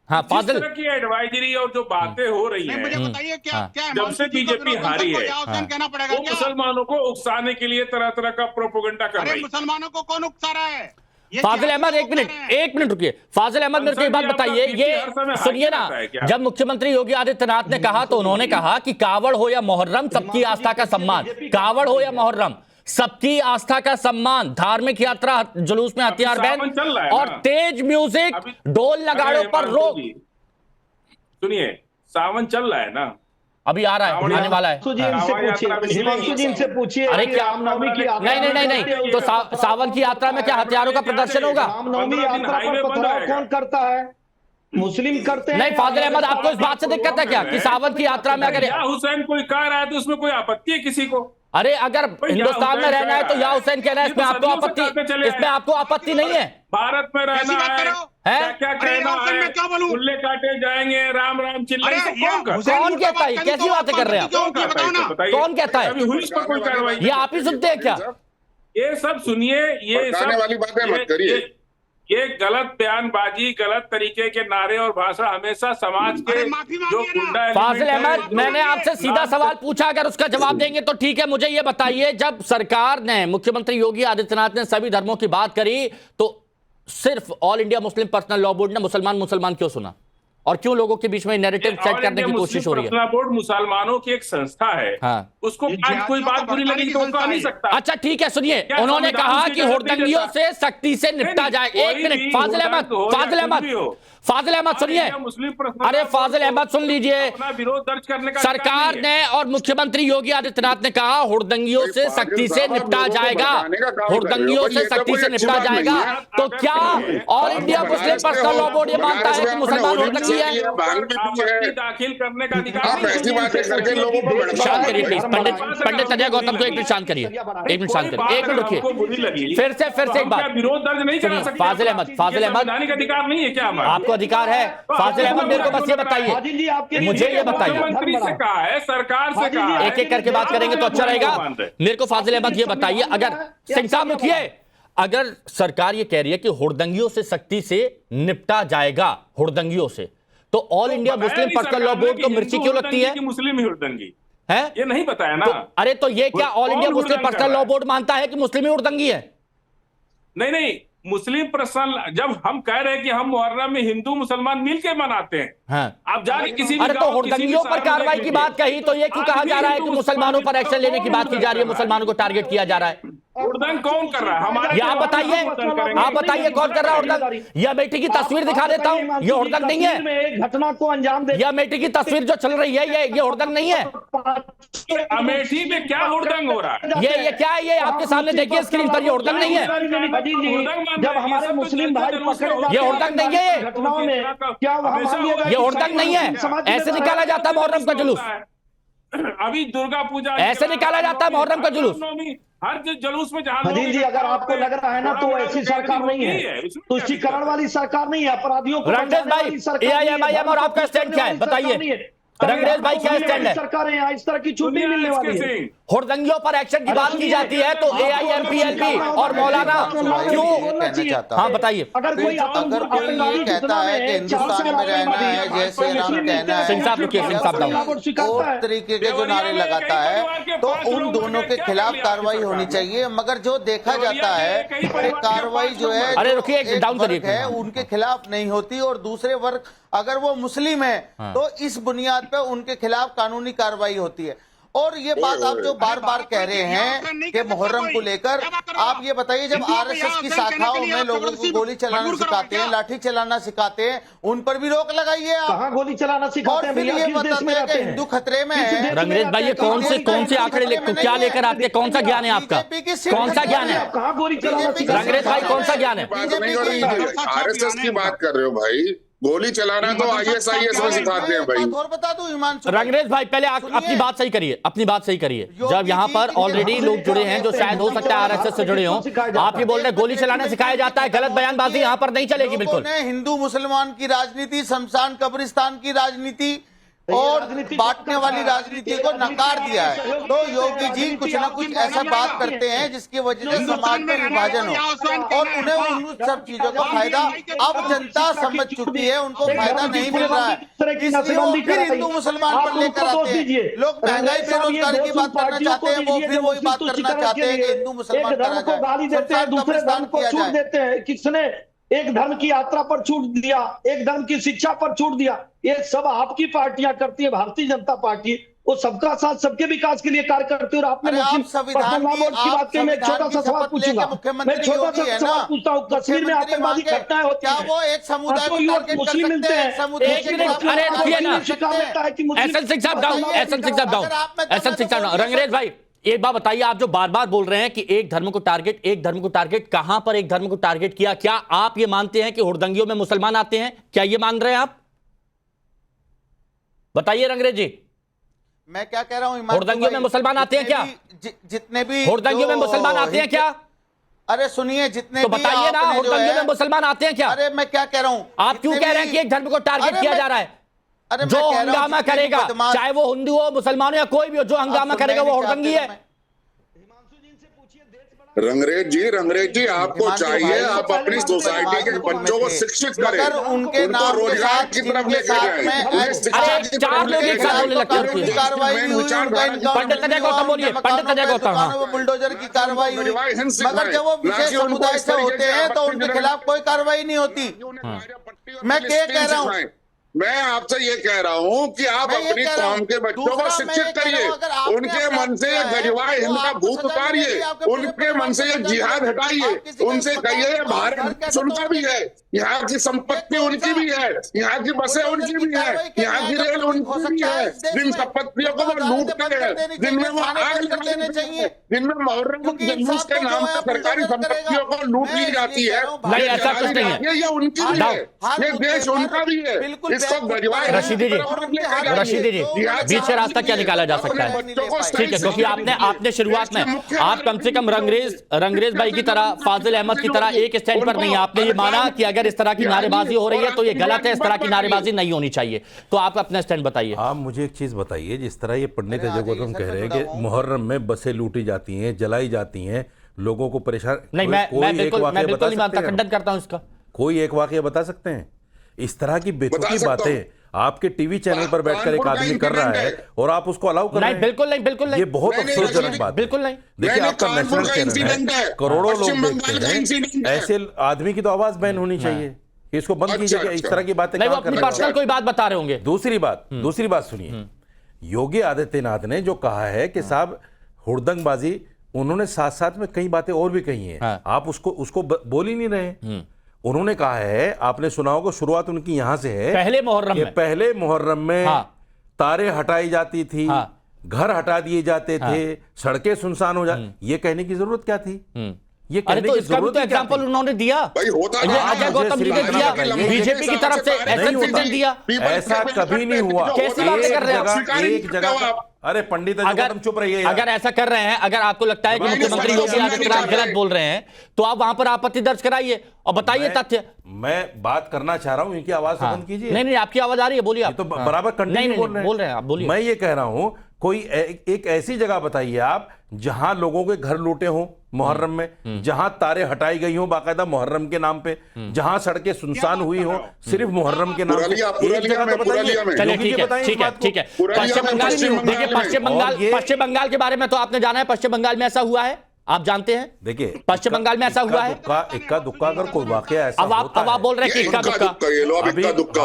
Speaker 1: हाँ
Speaker 7: जिस
Speaker 1: फाजिल,
Speaker 7: तरह की एडवाइजरी और जो बातें हो रही हैं,
Speaker 6: मुझे बताइए क्या क्या
Speaker 7: जब से बीजेपी हारी है,
Speaker 6: कहना पड़ेगा
Speaker 7: वो मुसलमानों को उकसाने के लिए तरह तरह का प्रोपोगंडा कर रही है।
Speaker 6: मुसलमानों को कौन उकसा रहा है?
Speaker 1: फाजिल अहमद एक मिनट रुकिए। फाजिल अहमद मेरे को एक बात बताइए, ये सुनिए ना, जब मुख्यमंत्री योगी आदित्यनाथ ने कहा तो उन्होंने कहा कि कावड़ हो या मुहर्रम सबकी आस्था का सम्मान, कावड़ हो या मुहर्रम सबकी आस्था का सम्मान, धार्मिक यात्रा जुलूस में हथियार बैन और तेज म्यूजिक ढोल नगाड़ों पर रोक।
Speaker 7: सुनिए, सावन चल रहा है ना,
Speaker 1: अभी आ रहा है, आने वाला है।
Speaker 11: हिमांशु जी से पूछिए।
Speaker 1: अरे क्या रामनवमी की नहीं तो सावन की यात्रा में क्या हथियारों का प्रदर्शन होगा?
Speaker 11: रामनवमी यात्रा पर पथराव कौन करता है? मुस्लिम करते हैं।
Speaker 1: नहीं फाजिल अहमद, आपको इस बात से दिक्कत है क्या कि सावन की यात्रा में अगर
Speaker 7: हुसैन कोई कह रहा है तो उसमें कोई आपत्ति है किसी को?
Speaker 1: अरे अगर हिंदुस्तान में रहना है तो या हुसैन कहना है, इसमें आपको आपत्ति नहीं है?
Speaker 7: भारत में रहना है, क्या कहना है, गुल्ले काटे जाएंगे, राम राम चिल्लाएंगे,
Speaker 1: कौन कहता है? कैसी बातें कर रहे हैं आप? कौन कहता है?
Speaker 7: अभी हुई इस पर कोई कार्रवाई?
Speaker 1: ये आप ही सुनते हैं क्या?
Speaker 7: ये सब सुनिए, ये सब
Speaker 9: वाली बातें मत करिए।
Speaker 7: ये गलत बयानबाजी, गलत तरीके के नारे और भाषण हमेशा समाज के जो गुंडा।
Speaker 1: फाजिल अहमद, मैंने आपसे सीधा सवाल पूछा, अगर उसका जवाब देंगे तो ठीक है। मुझे ये बताइए, जब सरकार ने, मुख्यमंत्री योगी आदित्यनाथ ने सभी धर्मों की बात करी तो सिर्फ all India Muslim personal law board ने मुसलमान क्यों सुना? और क्यों लोगों के बीच में नैरेटिव सेट करने की कोशिश हो रही है?
Speaker 7: पर्सनल बोर्ड मुसलमानों की एक संस्था है,
Speaker 1: हाँ।
Speaker 7: उसको आज कोई बात बुरी लगी तो वो कह नहीं सकता।
Speaker 1: अच्छा ठीक है, सुनिए, उन्होंने कहा कि हुड़दंगियों से सख्ती से निपटा जाए। एक मिनट फाजिल अहमद सुनिए। अरे फाजिल अहमद सुन लीजिए,
Speaker 7: विरोध दर्ज करने का
Speaker 1: सरकार ने और मुख्यमंत्री योगी आदित्यनाथ ने कहा हुड़दंगियों से सख्ती से निपटा जाएगा, हुड़दंगियों से सख्ती से निपटा जाएगा। तो क्या all India Muslim personal law board ये मानता है कि मुसलमान हुड़दंगी है?
Speaker 7: दाखिल करने का अधिकार?
Speaker 1: शांत करिए प्लीज, पंडित अजय गौतम को एक मिनट शांत करिए, एक मिनट शांत करिए, एक मिनट रुकिए। फिर से एक बात,
Speaker 7: विरोध दर्ज नहीं करा सकते?
Speaker 1: फाजिल अहमद
Speaker 7: अधिकार नहीं है क्या?
Speaker 1: आपको अधिकार है। फाजिल अहमद मेरे को बस ये बताइए, मुझे ये बताइए,
Speaker 7: मंत्री से कहा है, सरकार से कहा है,
Speaker 1: एक करके बात करेंगे तो अच्छा रहेगा। मेरे को फाजिल अहमद ये बताइए, अगर सिंह साहब रुकिए, अगर सरकार ये कह रही है कि हुड़दंगियों से सख्ती से निपटा जाएगा, हुड़दंगियों से, तो all India Muslim personal law board को मिर्ची क्यों लगती है?
Speaker 7: मुस्लिम ही हुड़दंगी
Speaker 1: है,
Speaker 7: ये नहीं बताया ना।
Speaker 1: अरे तो ये क्या all India Muslim personal law board मानता है कि मुस्लिम ही हुड़दंगी है?
Speaker 7: नहीं, मुस्लिम पर्सनल, जब हम कह रहे हैं कि हम मुहर्रम में हिंदू मुसलमान मिलकर मनाते हैं,
Speaker 1: हाँ।
Speaker 7: आप जाके किसी भी
Speaker 1: अरे तो हुड़दंगियों पर कार्रवाई की बात कही तो ये क्यों कहा जा रहा है कि मुसलमानों पर एक्शन लेने की बात की जा रही है, मुसलमानों को टारगेट किया जा रहा है?
Speaker 7: हुड़दंग कौन कर रहा है? हमारे
Speaker 1: आप बताइए कौन कर रहा है हुड़दंग? यह अमेठी की तस्वीर दिखा देता हूँ, ये हुड़दंग नहीं है।
Speaker 11: घटना को अंजाम दे,
Speaker 1: यह अमेठी की तस्वीर जो चल रही है, ये हुड़दंग नहीं है।
Speaker 7: अमेठी में क्या हुड़दंग हो रहा है?
Speaker 1: ये क्या है? ये आपके सामने देखिए स्क्रीन पर, ये हुड़दंग नहीं है।
Speaker 11: जब हमारे मुस्लिम भाई पकड़े जाते
Speaker 1: ये हुड़दंग नहीं है,
Speaker 11: घटनाओं में क्या वहां
Speaker 1: ये हुड़दंग नहीं है। ऐसे निकाला जाता है मुहर्रम का जुलूस,
Speaker 7: अभी दुर्गा पूजा
Speaker 1: ऐसे निकाला जाता है मुहर्रम का जुलूस।
Speaker 7: हर जुलूस में जहां
Speaker 11: अजीत जी, अगर आपको लग रहा है ना तो ऐसी सरकार नहीं है, तुष्टिकरण वाली सरकार नहीं है, अपराधियों को
Speaker 1: रंगरेज भाई, एआईएम और आपका स्टैंड क्या है बताइए? रंगरेज भाई क्या स्टैंड है?
Speaker 11: सरकारें यहाँ इस तरह की छूट नहीं मिलने वाली है।
Speaker 1: हुड़दंगियों पर एक्शन की बात की जाती है तो एआईएमपीएलपी और मौलाना क्यों? हाँ बताइए।
Speaker 11: अगर कोई
Speaker 12: ये कहता है कि हिंदुस्तान में रहना है, जैसे राम कहना है,
Speaker 1: सिंह साहब रुकिए, सिंह साहब
Speaker 12: और तरीके के जो नारे लगाता है, तो उन दोनों के खिलाफ कार्रवाई होनी चाहिए। मगर जो देखा जाता है कि कार्रवाई जो है,
Speaker 1: अरे रुकिए, डाउन करिए,
Speaker 12: उनके खिलाफ नहीं होती, और दूसरे वर्ग अगर वो मुस्लिम है तो इस बुनियाद पे उनके खिलाफ कानूनी कार्रवाई होती है। और ये बात आप जो बार बार कह रहे हैं कि मुहर्रम को लेकर, आप ये बताइए, जब आरएसएस की शाखाओं में लोगों को गोली चलाना सिखाते हैं, लाठी चलाना सिखाते हैं, उन पर भी रोक लगाइए आप।
Speaker 11: कहाँ गोली चलाना सिखाते हैं?
Speaker 12: और फिर ये बताते हैं कि हिंदू खतरे में है।
Speaker 1: रंगरेज भाई, ये कौन से आंकड़े क्या लेकर आते हैं? कौन सा ज्ञान है आपका? कौन सा ज्ञान है?
Speaker 11: कहाँ गोली चलाना सिखाते?
Speaker 1: रंगरेज भाई कौन सा ज्ञान है?
Speaker 9: आरएसएस की बात कर रहे हो भाई, गोली चलाना तो आईएसआईएस में सिखाते हैं भाई।
Speaker 12: और बता दूं हिमांशु,
Speaker 1: रंगरेज भाई पहले अपनी बात सही करिए, अपनी बात सही करिए। जब यहाँ पर ऑलरेडी लोग जुड़े हैं जो शायद हो सकता है आरएसएस से जुड़े हों, आप ये बोल रहे हैं गोली चलाना सिखाया जाता है, गलत बयानबाजी यहाँ पर नहीं चलेगी बिल्कुल।
Speaker 12: हिंदू मुसलमान की राजनीति, शमशान कब्रिस्तान की राजनीति और बांटने वाली राजनीति को नकार दिया है। तो योगी जी कुछ ना कुछ ऐसा बात करते हैं जिसकी वजह से समाज में विभाजन हो और उन्हें उन सब चीजों का फायदा अब जनता समझ चुकी है, उनको फायदा नहीं मिल रहा है, इसलिए वो फिर हिंदू मुसलमान पर लेकर आते हैं। लोग महंगाई बेरोजगारी की बात करना चाहते हैं, वो फिर वही बात करना चाहते हैं कि हिंदू मुसलमान करा जाए,
Speaker 11: गाली देते हैं, दूसरे धर्म को छूट देते हैं। किसने एक धर्म की यात्रा पर छूट दिया, एक धर्म की शिक्षा पर छूट दिया? ये सब आपकी पार्टियां करती है, भारतीय जनता पार्टी। वो सबका साथ सबके विकास के लिए कार्य करते हैं। और आपने
Speaker 12: संविधान
Speaker 11: की बात की, मैं छोटा सा सवाल पूछूंगा, मैं छोटा सा सवाल पूछता हूँ। कश्मीर में आतंकवादी घटनाएं होती हैं,
Speaker 12: वो एक समुदाय को टारगेट
Speaker 11: मुस्लिम मिलते हैं,
Speaker 1: रंगरेज भाई एक बात बताइए, आप जो बार बार बोल रहे हैं कि एक धर्म को टारगेट, कहां पर एक धर्म को टारगेट किया? क्या आप ये मानते हैं कि हुड़दंगियों में मुसलमान आते हैं? क्या ये मान रहे हैं आप? बताइए रंगरेज जी।
Speaker 12: मैं क्या कह रहा हूं,
Speaker 1: हुड़दंगियों में मुसलमान आते हैं क्या?
Speaker 12: जितने भी
Speaker 1: हुड़दंगियों में मुसलमान आते हैं क्या?
Speaker 12: अरे सुनिए, जितने
Speaker 1: तो बताइए ना, हुड़दंगियों में मुसलमान आते हैं क्या?
Speaker 12: अरे मैं क्या कह रहा हूं,
Speaker 1: आप क्यों कह रहे हैं कि एक धर्म को टारगेट किया जा रहा है? जो हंगामा करेगा, चाहे वो हिंदू हो, मुसलमान हो या कोई भी हो, जो हंगामा करेगा वो हुड़दंगी है।
Speaker 9: रंगरेज जी आपको चाहिए आप अपनी सोसाइटी के बच्चों को शिक्षित करें,
Speaker 12: उनके नाम
Speaker 9: रोजगार की तरफ लेकर जाएं।
Speaker 1: चार लोग एक साथ बोलने लगते हैं। पंडित अजय गौतम बोलिए, पंडित अजय गौतम।
Speaker 12: बुलडोजर की कार्रवाई हुई, मगर जब वो विशेष समुदाय से होते हैं तो उनके खिलाफ कोई कार्रवाई नहीं होती। मैं क्या कह रहा हूँ,
Speaker 9: मैं आपसे ये कह रहा हूँ कि आप अपनी कौम के बच्चों को शिक्षित करिए, उनके मन से ये गजवाए हिंद का भूत उतारिए, उनके मन से ये जिहाद हटाइए, उनसे कहिए ये भारत उनका भी है, यहाँ की संपत्ति उनकी भी है, यहाँ की बसें उनकी भी है, यहाँ की रेल उनकी भी है, जिन संपत्तियों को वो लूटते हैं, जिनमें वो आग लगाने चाहिए, जिनमें मुहर्रम जुलूस के नाम पर सरकारी संपत्तियों को लूट ली जाती है,
Speaker 1: ऐसा कुछ नहीं है,
Speaker 9: ये उनकी भी है, ये देश उनका भी है।
Speaker 1: रशीदी जी बीच से रास्ता क्या निकाला जा सकता है? ठीक है, क्योंकि आपने शुरुआत में आप कम से कम रंगरेज भाई की तरह, फाजिल अहमद की तरह एक स्टैंड पर नहीं, आपने ये माना कि अगर इस तरह की नारेबाजी हो रही है तो ये गलत है, इस तरह की नारेबाजी नहीं होनी चाहिए। तो आप अपना स्टैंड बताइए।
Speaker 8: आप मुझे एक चीज बताइए, जिस तरह ये पंडित अजय गौतम कह रहे हैं कि मुहर्रम में बसें लूटी जाती हैं, जलाई जाती हैं, लोगों को परेशान,
Speaker 1: नहीं, मैं बिल्कुल नहीं मानता, खंडन करता हूं इसका।
Speaker 8: कोई एक वाकया बता सकते हैं? इस तरह की बेतुकी बातें आपके टीवी चैनल पर बैठकर एक आदमी कर रहा है और आप उसको अलाउ कर रहे हैं?
Speaker 1: बिल्कुल नहीं।
Speaker 8: ये बहुत अफसोसजनक बात।
Speaker 1: बिल्कुल नहीं।
Speaker 8: देखिए, आपका नेशनल चैनल है, करोड़ों लोग देखते हैं, ऐसे आदमी की तो आवाज बैन होनी चाहिए कि इसको बंद कीजिए। इस तरह की बातें
Speaker 1: नहीं, वो अपनी पर्सनल कोई बात बता रहे होंगे।
Speaker 8: दूसरी बात सुनिए, योगी आदित्यनाथ ने जो कहा है कि साहब हुड़दंगबाजी, उन्होंने साथ साथ में कई बातें और भी कही हैं, आप उसको बोल ही नहीं रहे। उन्होंने कहा है, आपने सुना होगा, शुरुआत उनकी यहां से है, पहले मुहर्रम में तारे हटाई जाती थी, घर हटा दिए जाते थे, सड़कें सुनसान हो जाती। ये कहने की जरूरत क्या थी? ये कहने की जरूरत
Speaker 1: एग्जांपल उन्होंने दिया, अजय गौतम जी ने दिया, बीजेपी की तरफ से दिया।
Speaker 8: ऐसा कभी नहीं हुआ।
Speaker 1: कैसी बातें कर रहे हैं?
Speaker 8: एक जगह, अरे पंडित गौतम चुप रहिए।
Speaker 1: अगर ऐसा कर रहे हैं, अगर आपको लगता है कि मुख्यमंत्री योगी आदित्यनाथ गलत बोल रहे हैं, तो आप वहां पर आपत्ति दर्ज कराइए और बताइए तथ्य।
Speaker 8: मैं बात करना चाह रहा हूं, इनकी आवाज बंद कीजिए।
Speaker 1: नहीं, आपकी आवाज आ रही है, बोलिए आप।
Speaker 8: तो बराबर कंटिन्यू
Speaker 1: बोल रहे हैं आप, बोलिए।
Speaker 8: मैं ये कह रहा हूं, कोई एक ऐसी जगह बताइए आप जहां लोगों के घर लूटे हों मुहर्रम में, जहां तारे हटाई गई हों बाकायदा मुहर्रम के नाम पे, जहाँ सड़कें सुनसान हुई हों सिर्फ मुहर्रम के नाम पे।
Speaker 1: चलिए ठीक है। पश्चिम बंगाल के बारे में तो आपने जाना है, पश्चिम बंगाल में ऐसा हुआ है, आप जानते हैं।
Speaker 8: देखिए,
Speaker 1: पश्चिम बंगाल में ऐसा हुआ है,
Speaker 8: इक्का दुक्का अगर कोई वाकया ऐसा होता है।
Speaker 1: अब आप बोल रहे हैं कि इक्का दुक्का,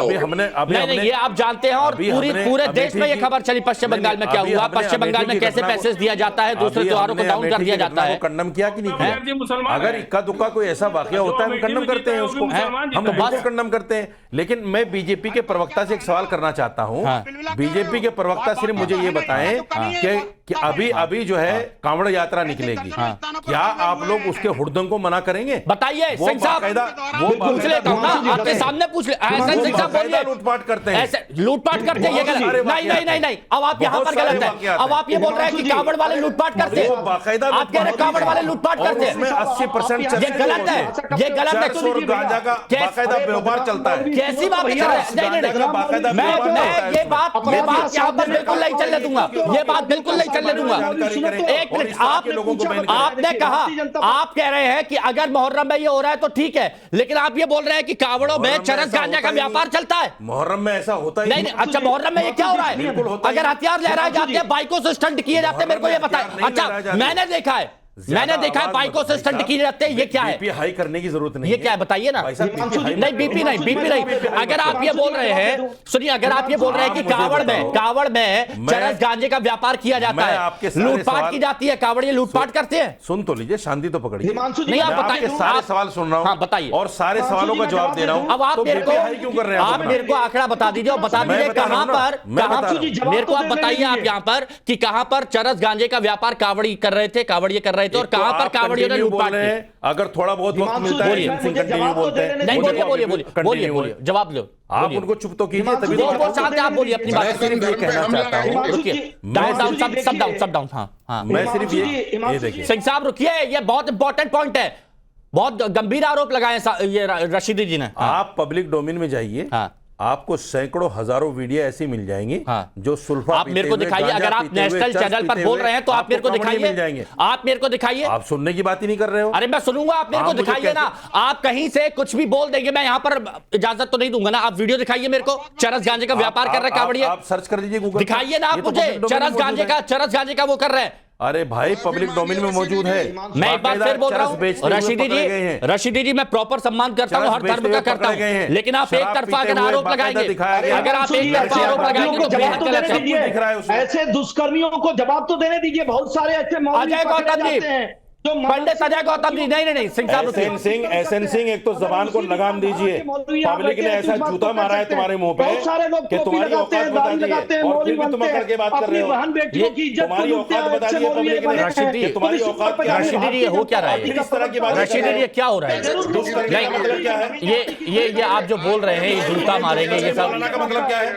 Speaker 1: नहीं, ये आप जानते हैं और पूरे देश में ये खबर चली पश्चिम बंगाल में क्या हुआ, पश्चिम बंगाल में कैसे पैसेज दिया जाता है, दूसरे त्योहारों को डाउन कर दिया जाता है।
Speaker 8: कंडम किया कि नहीं किया? अगर इक्का दुक्का कोई ऐसा वाकया होता है, हम कंडम करते हैं उसको, हम बिल्कुल कंडम करते हैं। लेकिन मैं बीजेपी के प्रवक्ता से एक सवाल करना चाहता हूं। बीजेपी के प्रवक्ता सिर्फ मुझे ये बताएं कि अभी जो है कांवड़ यात्रा निकलेगी, क्या आप लोग उसके हुड़दंग को मना करेंगे?
Speaker 1: बताइए सिंह साहब, वो पूछ लेता हूं ना, आपके सामने पूछ ले। ऐसे सिंह साहब बोलिए,
Speaker 8: लूटपाट करते हैं,
Speaker 1: ऐसे लूटपाट करते हैं, ये गलत। नहीं, अब आप यहाँ पर गलत है। अब आप ये बोल रहे हैं कि कांवड़ वाले लूटपाट करते हैं, आप कह रहे हैं कांवड़ वाले लूटपाट करते हैं,
Speaker 8: 80%
Speaker 1: ये गलत है, ये गलत है।
Speaker 8: गांजा का बाकायदा व्यापार चलता है।
Speaker 1: कैसी बात कर रहे हैं? मैं ये बात यहाँ पर बिल्कुल नहीं चलने दूंगा, ये बात बिल्कुल नहीं चलने दूंगा। एक मिनट, आपने कहा, आप कह रहे हैं कि अगर मुहर्रम में ये हो रहा है तो ठीक है, लेकिन आप ये बोल रहे हैं कि कावड़ों में चरस गांजा का व्यापार चलता है।
Speaker 8: मुहर्रम में ऐसा होता ही
Speaker 1: नहीं। अच्छा, मुहर्रम में ये क्या हो रहा है? अगर हथियार लहराए जाते हैं, बाइकों से स्टंट किए जाते हैं, मेरे को ये बताएं। अच्छा, मैंने देखा है बाइकों से स्टंट किए जाते हैं, ये क्या है?
Speaker 8: बीपी हाई करने की जरूरत नहीं,
Speaker 1: ये क्या है बताइए ना। नहीं, बीपी नहीं। अगर आप ये बोल रहे हैं, सुनिए, अगर आप ये बोल रहे हैं कि कावड़ में चरस गांजे का व्यापार किया जाता है, लूटपाट की जाती है, कावड़िए लूटपाट करते हैं।
Speaker 8: सुन तो लीजिए, शांति तो पकड़िए।
Speaker 1: नहीं, आप बताइए,
Speaker 8: सारे सवाल सुन रहा हूँ,
Speaker 1: बताइए,
Speaker 8: और सारे सवालों का जवाब दे रहा हूँ।
Speaker 1: अब आप मेरे को आंकड़ा बता दीजिए, और बता दीजिए कहां पर, मेरे को आप बताइए आप यहाँ पर कि कहां पर चरस गांजे का व्यापार कावड़ी कर रहे थे, कावड़िए कर रहे थे, और कहां पर कावड़ियों ने लूटपाट की।
Speaker 8: अगर थोड़ा बहुत वक्त मिलता है, कंटिन्यू बोलते हैं।
Speaker 1: नहीं, बोलिए, जवाब लो।
Speaker 8: आप उनको चुप तो कीजिए, तभी तो
Speaker 1: आप बोलिए अपनी बात।
Speaker 8: सिर्फ ये कहना चाहता हूँ,
Speaker 1: रुकिए, सब डाउन। हाँ,
Speaker 8: मैं सिर्फ ये देखिए
Speaker 1: सिंह साहब रुकिए, ये बहुत इंपॉर्टेंट पॉइंट है, बहुत गंभीर आरोप लगाए ये रशीदी जी ने।
Speaker 8: आप पब्लिक डोमेन में जाइए, आपको सैकड़ों हजारों वीडियो ऐसी मिल जाएंगी जो सुल्फा
Speaker 1: आप मेरे को दिखाइए। अगर आप नेशनल चैनल पर बोल रहे हैं तो आप मेरे को दिखाइए, आप मेरे को दिखाइए।
Speaker 8: आप सुनने की बात ही नहीं कर रहे हो।
Speaker 1: अरे मैं सुनूंगा, आप मेरे को दिखाइए ना। आप कहीं से कुछ भी बोल देंगे, मैं यहाँ पर इजाजत तो नहीं दूंगा ना। आप वीडियो दिखाइए मेरे को, चरस गांजे का व्यापार कर रहे कावड़िए।
Speaker 8: आप सर्च कर लीजिए गूगल,
Speaker 1: दिखाइए ना आप मुझे, चरस गांजे का वो कर रहे हैं।
Speaker 8: अरे भाई, पब्लिक डोमेन में मौजूद है।
Speaker 1: मैं एक बात फिर बोल रहा हूँ, रशीदी जी मैं प्रॉपर सम्मान करता हूँ, हर धर्म का करता हूँ, लेकिन आप एक तरफा अगर आरोप लगाएंगे, अगर आप एक तरफा आरोप लगाएंगे तो बेहद गलत है।
Speaker 11: ऐसे दुष्कर्मियों को जवाब तो देने दीजिए। बहुत सारे ऐसे
Speaker 1: अजय गौतम जी, पंडित अजय गौतम जी, नहीं सिंह
Speaker 8: एसएन सिंह, एक तो जबान को लगाम दीजिए। पब्लिक ने ऐसा जूता मारा है तुम्हारे मुंह पे कि तुम्हारी औकात बता दी है, और फिर भी तुम करके बात कर रहे हो। तुम्हारी औकात बता दी है पब्लिक ने,
Speaker 1: रशीदी,
Speaker 8: तुम्हारी औकात क्या है?
Speaker 1: रशीदी जी, हो क्या रहा है
Speaker 8: इस तरह की बात?
Speaker 1: रशीदी जी, क्या हो रहा है?
Speaker 8: मतलब क्या है?
Speaker 1: ये आप जो बोल रहे हैं, ये जूता मारेंगे, ये सब
Speaker 8: का मतलब क्या है?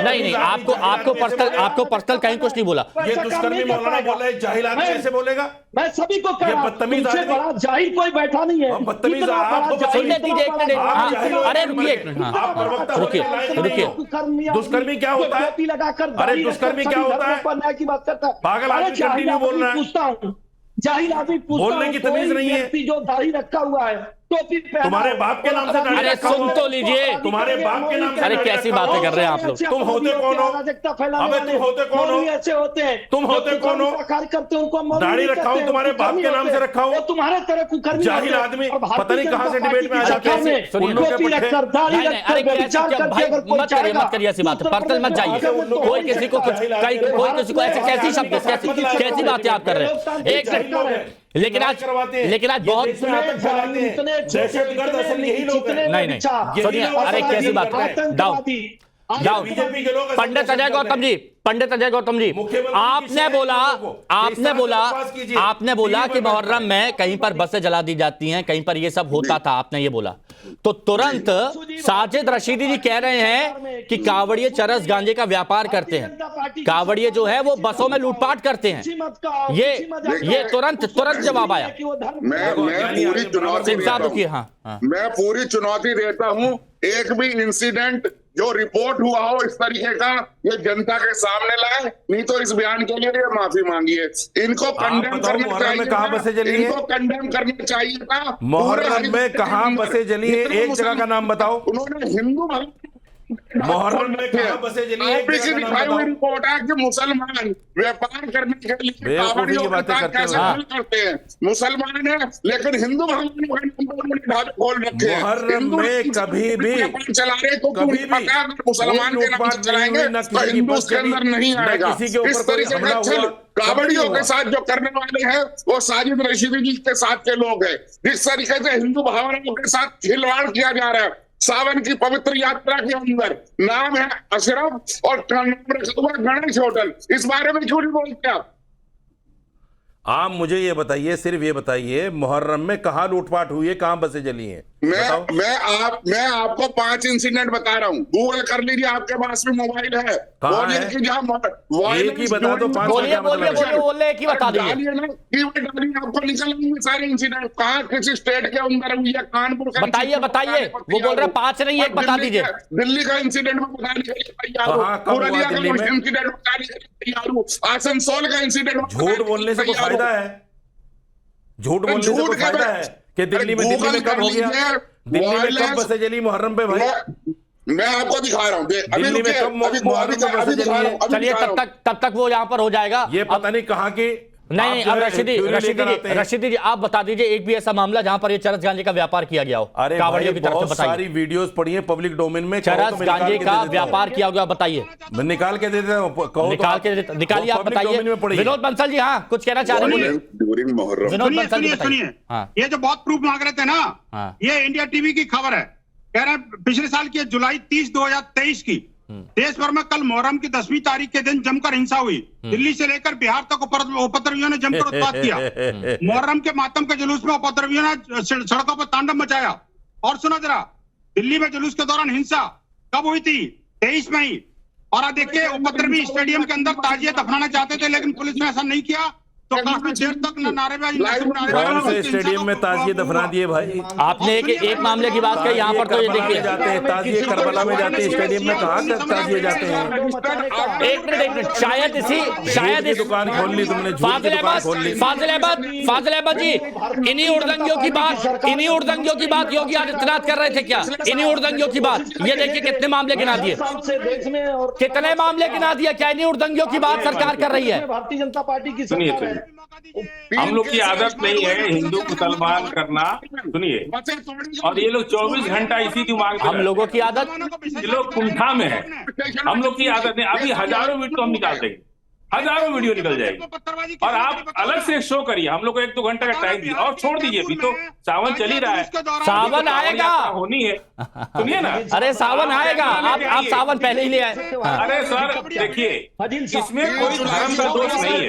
Speaker 1: नहीं, आपको पर्सनल कहीं कुछ नहीं बोला।
Speaker 8: ये दुष्कर्मी मौलाना बोले, जाहिल आदमी कैसे बोलेगा?
Speaker 11: मैं सभी को कह रहा हूं, तुमसे बड़ा जाहिल कोई बैठा नहीं है।
Speaker 8: बदतमीज आपको
Speaker 1: सुनने दीजिए एक मिनट। अरे रुकिए एक मिनट, रुकिए।
Speaker 8: दुष्कर्मी क्या होता है? अरे दुष्कर्मी क्या होता है?
Speaker 11: की बात करता है,
Speaker 8: पागल आदमी कंटिन्यू बोल रहा है।
Speaker 11: पूछता हूँ, जाहिल आदमी पूछता
Speaker 8: बोलने की तमीज नहीं है।
Speaker 11: जो दाढ़ी रखा हुआ है, टोपी पहना,
Speaker 8: तुम्हारे बाप के नाम से दाढ़ी
Speaker 1: अरे
Speaker 8: रखा
Speaker 1: सुन
Speaker 8: हो।
Speaker 1: तो लीजिए,
Speaker 8: तुम्हारे बाप के नाम से
Speaker 1: अरे
Speaker 8: दाढ़ी
Speaker 1: कैसी
Speaker 8: रखा
Speaker 1: बातें
Speaker 8: हो।
Speaker 1: कर रहे हैं आप लोग?
Speaker 8: तुम होते कौन हो? अबे तुम होते कौन हो?
Speaker 11: ऐसे होते हैं,
Speaker 8: तुम होते कौन हो?
Speaker 11: कार्य करते हैं, उनको
Speaker 8: दाढ़ी रखा हो, तुम्हारे बाप के नाम से रखा हो।
Speaker 11: तुम्हारे तरह कुकर्मी
Speaker 8: जाहिल आदमी पता नहीं कहां से डिबेट में आ जाते हैं।
Speaker 1: मत करिए ऐसी बात, पर्सनल मत जाइए। कोई किसी को ऐसे कैसी शब्द, कैसी बातें आप कर रहे हैं? एक लेकिन आज बहुत
Speaker 8: दहशतगर्द असल यही लोग हैं।
Speaker 1: नहीं सुनिए, अरे कैसी बात है? डाउन
Speaker 8: बीजेपी के लोग
Speaker 1: पंडित अजय गौतम जी, आपने बोला कि मुहर्रम में कहीं पर बसें जला दी जाती हैं, कहीं पर ये सब होता था, आपने ये बोला। तो तुरंत साजिद रशीदी जी कह रहे हैं कि कावड़िए चरस गांजे का व्यापार करते हैं, कावड़िए जो है वो बसों में लूटपाट करते हैं। ये तुरंत जवाब आया।
Speaker 9: मैं पूरी चुनौती देता हूं, एक भी इंसिडेंट जो रिपोर्ट हुआ हो इस तरीके का, ये जनता के सामने लाए, नहीं तो इस बयान के लिए माफी मांगिए। इनको कंडेम करना चाहिए,
Speaker 8: कहां बसें जली हैं?
Speaker 9: इनको कंडेम करना चाहिए था।
Speaker 8: मुहर्रम में कहां बसें जली हैं? एक जगह का नाम बताओ।
Speaker 9: उन्होंने हिंदू
Speaker 8: मुहर्रम में कहां बसें जली हैं?
Speaker 9: दिखाई हुई रिपोर्ट है कि मुसलमान व्यापार करने के लिए कावड़ियों के साथ कैसे करते हैं। मुसलमान है लेकिन हिंदू खोल रखे हैं।
Speaker 8: मुहर्रम में कभी भी
Speaker 9: चला रहे तो मुसलमान के नाम से चलाएंगे तो हिंदू उसके अंदर नहीं आएगा। इस तरीके का छल कावड़ियों के साथ जो करने वाले हैं वो साजिद रशीदी जी के साथ के लोग हैं। जिस तरीके से हिंदू भावनाओं के साथ खिलवाड़ किया जा रहा है, सावन की पवित्र यात्रा के अंदर नाम है अशरफ और नाम रखा हुआ गणेश होटल, इस बारे में क्यों नहीं बोलते
Speaker 8: आप मुझे ये बताइए, सिर्फ ये बताइए, मुहर्रम में कहाँ लूटपाट हुई है, कहाँ बसें जली हैं?
Speaker 9: मैं आपको 5 इंसिडेंट बता रहा हूँ, गूगल कर लीजिए, आपके पास भी मोबाइल है।
Speaker 8: बोलिए
Speaker 9: कि जहाँ
Speaker 8: एक ही बता दो, 5
Speaker 1: बोलिए एक ही बता दीजिए।
Speaker 9: आपको निकल आएंगे सारे इंसिडेंट, कहाँ किसी स्टेट के अंदर हुई है, कानपुर का।
Speaker 1: बताइए वो बोल रहे 5 नहीं, एक बता दीजिए।
Speaker 9: दिल्ली का इंसिडेंट में बताने के लिए तैयार हूँ, पुरुलिया का इंसिडेंट बताने के लिए तैयार हूँ, आसनसोल का इंसिडेंट।
Speaker 8: झूठ बोलने से कोई फायदा है? झूठ बोलने से कोई फायदा है कि दिल्ली में कब हो गया? दिल्ली में कब बसें जली मुहर्रम पे भाई?
Speaker 9: मैं आपको दिखा रहा हूँ
Speaker 8: दिल्ली में कब मुहर्रम पे बसें जली है?
Speaker 1: चलिए तब तक वो यहाँ पर हो जाएगा।
Speaker 8: ये पता नहीं कहाँ की।
Speaker 1: नहीं, अब रशीदी जी आप बता दीजिए एक भी ऐसा मामला जहां पर ये चरस गांजे का व्यापार किया गया हो।
Speaker 8: अरे
Speaker 1: कावड़ियों की तरफ से बताइए।
Speaker 8: सारी वीडियोस पड़ी हैं पब्लिक डोमेन में।
Speaker 1: चरस गांजे का व्यापार किया गया, बताइए।
Speaker 8: मैं निकाल के दे देता हूं,
Speaker 1: निकालिए आप बताइए। विनोद बंसल जी, हाँ कुछ कहना चाह रहे हैं? विनोद बंसल जी
Speaker 10: सुनिए, ये जो बहुत प्रूफ मांग रहे थे ना, ये इंडिया टीवी की खबर है, कह रहे हैं पिछले साल की जुलाई 30, 2023 की देश भर में कल मुहर्रम की 10वीं तारीख के दिन जमकर हिंसा हुई। दिल्ली से लेकर बिहार तक उपद्रवियों ने जमकर उत्पात किया। मुहर्रम के मातम के जुलूस में उपद्रवियों ने सड़कों पर तांडव मचाया। और सुनो जरा, दिल्ली में जुलूस के दौरान हिंसा कब हुई थी? 23 मई। और देखिए, उपद्रवी स्टेडियम के अंदर ताजिए दफनाना चाहते थे, लेकिन पुलिस ने ऐसा नहीं किया, तो काफी देर तक नारेबाजी।
Speaker 8: स्टेडियम में ताजिए दफना दिए भाई।
Speaker 1: आपने एक मामले की बात कही, यहाँ पर तो ये देखिए
Speaker 8: जाते हैं ताजिए, करबला में जाते हैं, स्टेडियम में कहाँ ताजिए जाते हैं?
Speaker 1: एक मिनट, शायद इसी
Speaker 8: दुकान खोल ली तुमने,
Speaker 1: फाजिल अहमद जी, इन्हीं उर्दंगियों की बात योगी आदित्यनाथ कर रहे थे क्या? इन्हीं उर्दंगियों की बात, ये देखिए कितने मामले गिना दिए, कितने मामले गिना दिए। क्या इन्हीं उर्दंगियों की बात सरकार कर रही है?
Speaker 11: भारतीय जनता पार्टी की
Speaker 7: सुनिए, हम लोग की आदत नहीं है हिंदू मुसलमान करना। सुनिए, और ये लोग 24 घंटा इसी दिमाग में,
Speaker 1: हम लोगों की आदत,
Speaker 7: ये लोग कुंठा में है, हम लोग की आदत नहीं। अभी हजारों वीडियो हम निकाल देंगे, हजारों वीडियो निकल जाएगी, और आप अलग से शो करिए। हम लोग को 1-2 घंटा का टाइम दिए, और छोड़ दीजिए, अभी तो सावन चल ही रहा है,
Speaker 1: सावन आएगा,
Speaker 7: होनी है। सुनिए ना,
Speaker 1: अरे सावन आएगा, आप सावन पहले ही ले आए।
Speaker 7: अरे सर देखिए, इसमें कोई धर्म का दोष नहीं है।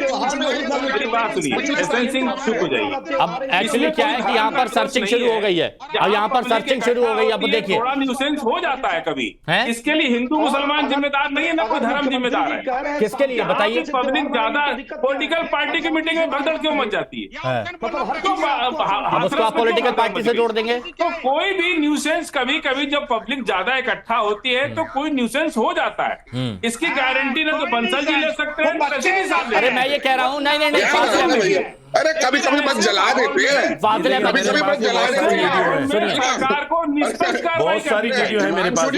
Speaker 7: मेरी बात सुनिए, एसेंसिंग चुप हो जाइए।
Speaker 1: अब एक्चुअली क्या है कि यहाँ पर सर्चिंग शुरू हो गई है, अब यहाँ पर सर्चिंग शुरू हो गई। अब देखिए,
Speaker 7: थोड़ा न्यूसेंस हो जाता है कभी, इसके लिए हिंदू मुसलमान जिम्मेदार नहीं है, ना कोई धर्म जिम्मेदार है।
Speaker 1: किसके लिए बताइए?
Speaker 7: पब्लिक ज्यादा पॉलिटिकल पार्टी की मीटिंग में भगदड़ क्यों मच जाती है?
Speaker 1: हम उसको पॉलिटिकल पार्टी से जोड़ देंगे।
Speaker 7: तो कोई भी न्यूसेंस कभी कभी जब पब्लिक ज्यादा इकट्ठा होती है तो कोई न्यूसेंस हो जाता है। इसकी गारंटी ना तो बंसल जी ले सकते हैं।
Speaker 1: अरे मैं ये कह रहा हूँ, नहीं,
Speaker 9: अरे कभी कभी बस जला देते हैं, कभी कभी बस जला देते हैं।
Speaker 7: सरकार को
Speaker 8: बहुत सारी वीडियो है मेरे पास,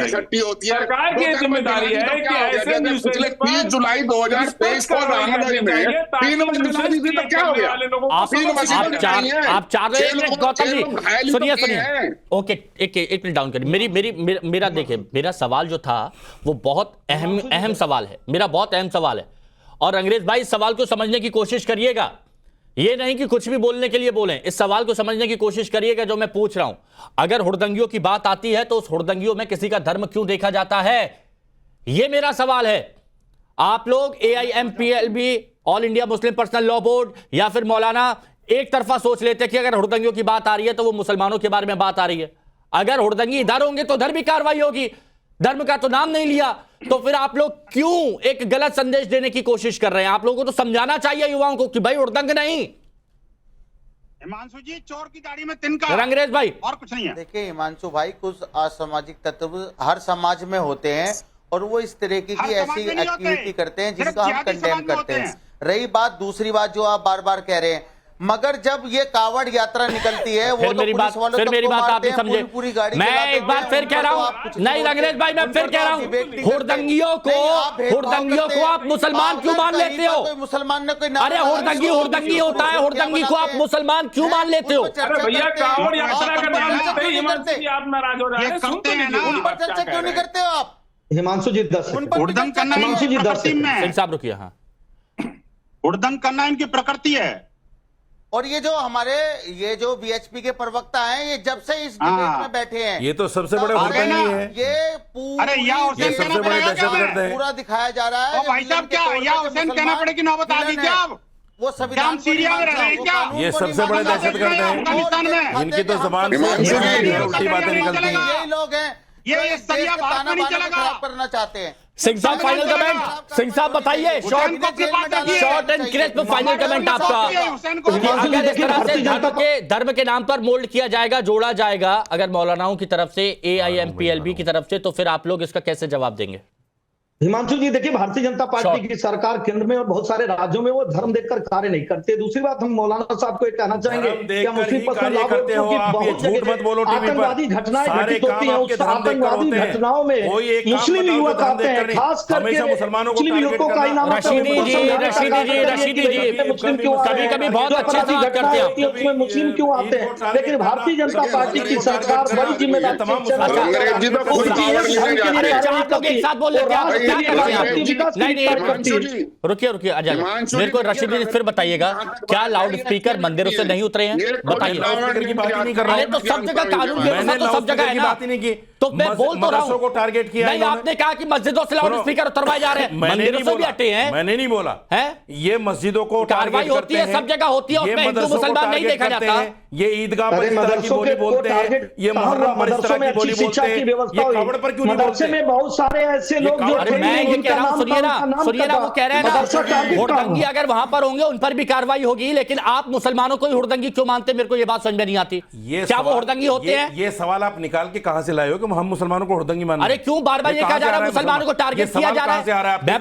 Speaker 9: इकट्ठी होती है।
Speaker 7: सरकार की जिम्मेदारी है कि ऐसे न्यूज़
Speaker 9: 30 जुलाई 2023 को रामनवमी में 3 मस्जिद दी थी, तो क्या हो गया?
Speaker 1: आप चार गौतम जी सुनिए, ओके एक मिनट डाउन करिए। मेरा देखिए, मेरा सवाल जो था वो बहुत अहम सवाल है, मेरा बहुत अहम सवाल है। और अंग्रेज भाई, इस सवाल को समझने की कोशिश करिएगा, ये नहीं कि कुछ भी बोलने के लिए बोलें, इस सवाल को समझने की कोशिश करिएगा जो मैं पूछ रहा हूं। अगर हुड़दंगियों की बात आती है तो उस हुड़दंगियों में किसी का धर्म क्यों देखा जाता है? यह मेरा सवाल है। आप लोग AIMPLB, all India Muslim personal law board, या फिर मौलाना एक तरफा सोच लेते कि अगर हुड़दंगियों की बात आ रही है तो वो मुसलमानों के बारे में बात आ रही है। अगर हुड़दंगी इधर होंगे तो उधर भी कार्रवाई होगी। धर्म का तो नाम नहीं लिया, तो फिर आप लोग क्यों एक गलत संदेश देने की कोशिश कर रहे हैं? आप लोगों को तो समझाना चाहिए युवाओं को कि भाई हुड़दंग नहीं।
Speaker 10: हिमांशु जी, चोर की दाढ़ी में तिनका,
Speaker 1: अंग्रेज भाई,
Speaker 10: और कुछ नहीं है।
Speaker 12: देखिए हिमांशु भाई, कुछ असामाजिक तत्व हर समाज में होते हैं और वो इस तरीके की ऐसी एक्टिविटी करते हैं जिसका हम कंडेम करते हैं। रही बात, दूसरी बात जो आप बार बार कह रहे हैं, मगर जब ये कावड़ यात्रा निकलती है वो तो
Speaker 1: मेरी बात आप नहीं समझे। मैं एक बार फिर कह रहा हूँ, नहीं अंग्रेज भाई, मैं फिर कह रहा हूँ, हुड़दंगियों को आप मुसलमान क्यों मान लेते हो?
Speaker 12: मुसलमान ने कोई,
Speaker 1: अरे हुड़दंगी होता है, हुड़दंगी को आप मुसलमान क्यों मान लेते हो?
Speaker 7: भैया कावड़ यात्रा का नाम लेते ही हिमांशु जी आप नाराज हो रहे हैं,
Speaker 12: उन पर चर्चा क्यों नहीं करते हो आप?
Speaker 11: हिमांशु जी 10
Speaker 10: हुड़दंग करना, हिमांशु जी 10
Speaker 1: साहब रुकिए। हाँ,
Speaker 10: हुड़दंग करना इनकी प्रकृति है।
Speaker 12: और ये जो बीएचपी के प्रवक्ता हैं, ये जब से इस डिबेट में बैठे हैं,
Speaker 8: ये तो सबसे बड़े हुड़दंगी है।
Speaker 12: ये
Speaker 8: सबसे बड़े दहशतगर्द है।
Speaker 12: पूरा दिखाया जा रहा है।
Speaker 6: भाई साहब क्या हुसैन कहना पड़ेगी नौबत आ गई क्या? आप
Speaker 12: वो संविधान
Speaker 6: सीरिया में रह रहे हैं क्या?
Speaker 8: ये सबसे बड़े दहशतगर्द हैं। इनकी तो जबान से उल्टी बातें निकलती हैं।
Speaker 12: यही लोग हैं
Speaker 6: ये सरिया भारत में नहीं चलेगा।
Speaker 12: खराब करना चाहते हैं।
Speaker 1: सिंह साहब फाइनल कमेंट। सिंह साहब बताइए short and crisp final comment आपका कि अगर इस तरह से धर्म के नाम पर मोल्ड किया जाएगा, जोड़ा जाएगा अगर मौलानाओं की तरफ से, AIMPLB की तरफ से, तो फिर आप लोग इसका कैसे जवाब देंगे?
Speaker 11: हिमांशु जी देखिए, भारतीय जनता पार्टी की सरकार केंद्र में और बहुत सारे राज्यों में वो धर्म देखकर कार्य नहीं करते। दूसरी बात, हम मौलाना साहब को एक कहना चाहेंगे कि मुस्लिम पसंद बहुत जगह आतंकवादी घटनाएं घटित होती हैं। उस आतंकवादी घटनाओं में मुस्लिम युवक आते हैं, खास करके मुस्लिम युवकों का इनाम।
Speaker 1: रशीदी जी
Speaker 11: मुस्लिम क्यों
Speaker 1: कभी कभी बहुत अच्छे से बात करते हैं,
Speaker 11: उसमें मुस्लिम क्यों आते हैं? लेकिन भारतीय जनता पार्टी की सरकार बड़ी जिम्मेदारी
Speaker 1: एक साथ बोल रहे रुकिए अजय, मेरे को रशीद जी फिर बताइएगा, क्या लाउड स्पीकर मंदिरों से नहीं उतरे हैं? बताइए। अरे तो सब जगह कानून तो सब जगह है ना, तो मैं बोल तो रहा हूं
Speaker 8: को टारगेट किया।
Speaker 1: नहीं, आपने कहा कि मस्जिदों से लाउड स्पीकर उतरवाए जा रहे हैं, मंदिरों से भी हटे हैं।
Speaker 8: मैंने नहीं बोला है। ये मस्जिदों को
Speaker 1: कार्रवाई होती है, सब जगह होती है, उसमें हिंदू मुसलमान नहीं देखा जाता।
Speaker 8: ये ईदगाह पर इस तरह की बोली बोलते हैं, ये मुहर्रम पर इस तरह की बोली बोलते हैं, ये खबर पर क्यों नहीं बोलते?
Speaker 11: में बहुत सारे ऐसे लोग जो
Speaker 1: मैं ये कह रहा हूं, सुनिए ना, वो कह रहे हैं ना हुड़दंगी अगर वहां पर होंगे उन पर भी कार्रवाई होगी, लेकिन आप मुसलमानों को ही हुड़दंगी क्यों मानते? मेरे को ये बात समझ में नहीं आती। क्या वो हुड़दंगी होते हैं?
Speaker 8: ये सवाल आप निकाल के कहां से लाए हो कि हम मुसलमानों को हुड़दंगी मानते?
Speaker 1: अरे क्यों बार बार ये कहा जा रहा है मुसलमानों को टारगेट किया जा रहा है? मैं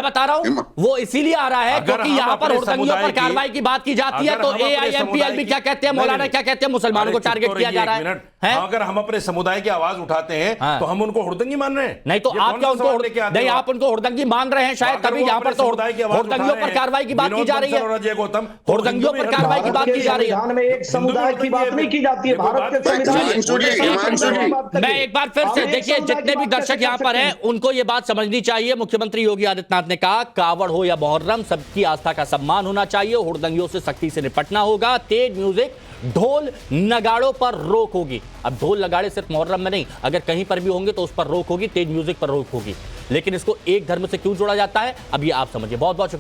Speaker 1: बता रहा हूं वो इसीलिए आ रहा है क्योंकि यहाँ पर हुड़दंगियों पर कार्रवाई की बात की जाती है, तो AIMPLB क्या कहते हैं, मौलाना क्या कहते हैं, मुसलमानों को टारगेट किया जा रहा है।
Speaker 8: अगर हम अपने समुदाय की आवाज उठाते हैं तो हम उनको हुड़दंगी मान रहे हैं?
Speaker 1: नहीं तो आप क्या उनको नहीं, आप उनको हुड़दंगी मान रहे हैं शायद, तभी यहाँ पर तो हुड़दंगियों पर कार्रवाई की बात की जा रही है। हुड़दंगियों पर कार्रवाई की बात की जा रही है,
Speaker 11: में एक समुदाय की बात नहीं की जाती है भारत के संविधान।
Speaker 1: मैं एक बार फिर से देखिए, जितने भी दर्शक यहाँ पर हैं उनको ये बात समझनी चाहिए। मुख्यमंत्री योगी आदित्यनाथ ने कहा कावड़ हो या मुहर्रम, सबकी आस्था का सम्मान होना चाहिए, हुड़दंगियों से सख्ती से निपटना होगा, तेज म्यूजिक ढोल नगाड़ों पर रोक होगी। अब ढोल नगाड़े सिर्फ मुहर्रम में नहीं, अगर कहीं पर भी होंगे तो उस पर रोक होगी, तेज म्यूजिक पर रोक होगी, लेकिन इसको एक धर्म से क्यों जोड़ा जाता है अब ये आप समझिए। बहुत बहुत शुक्रिया।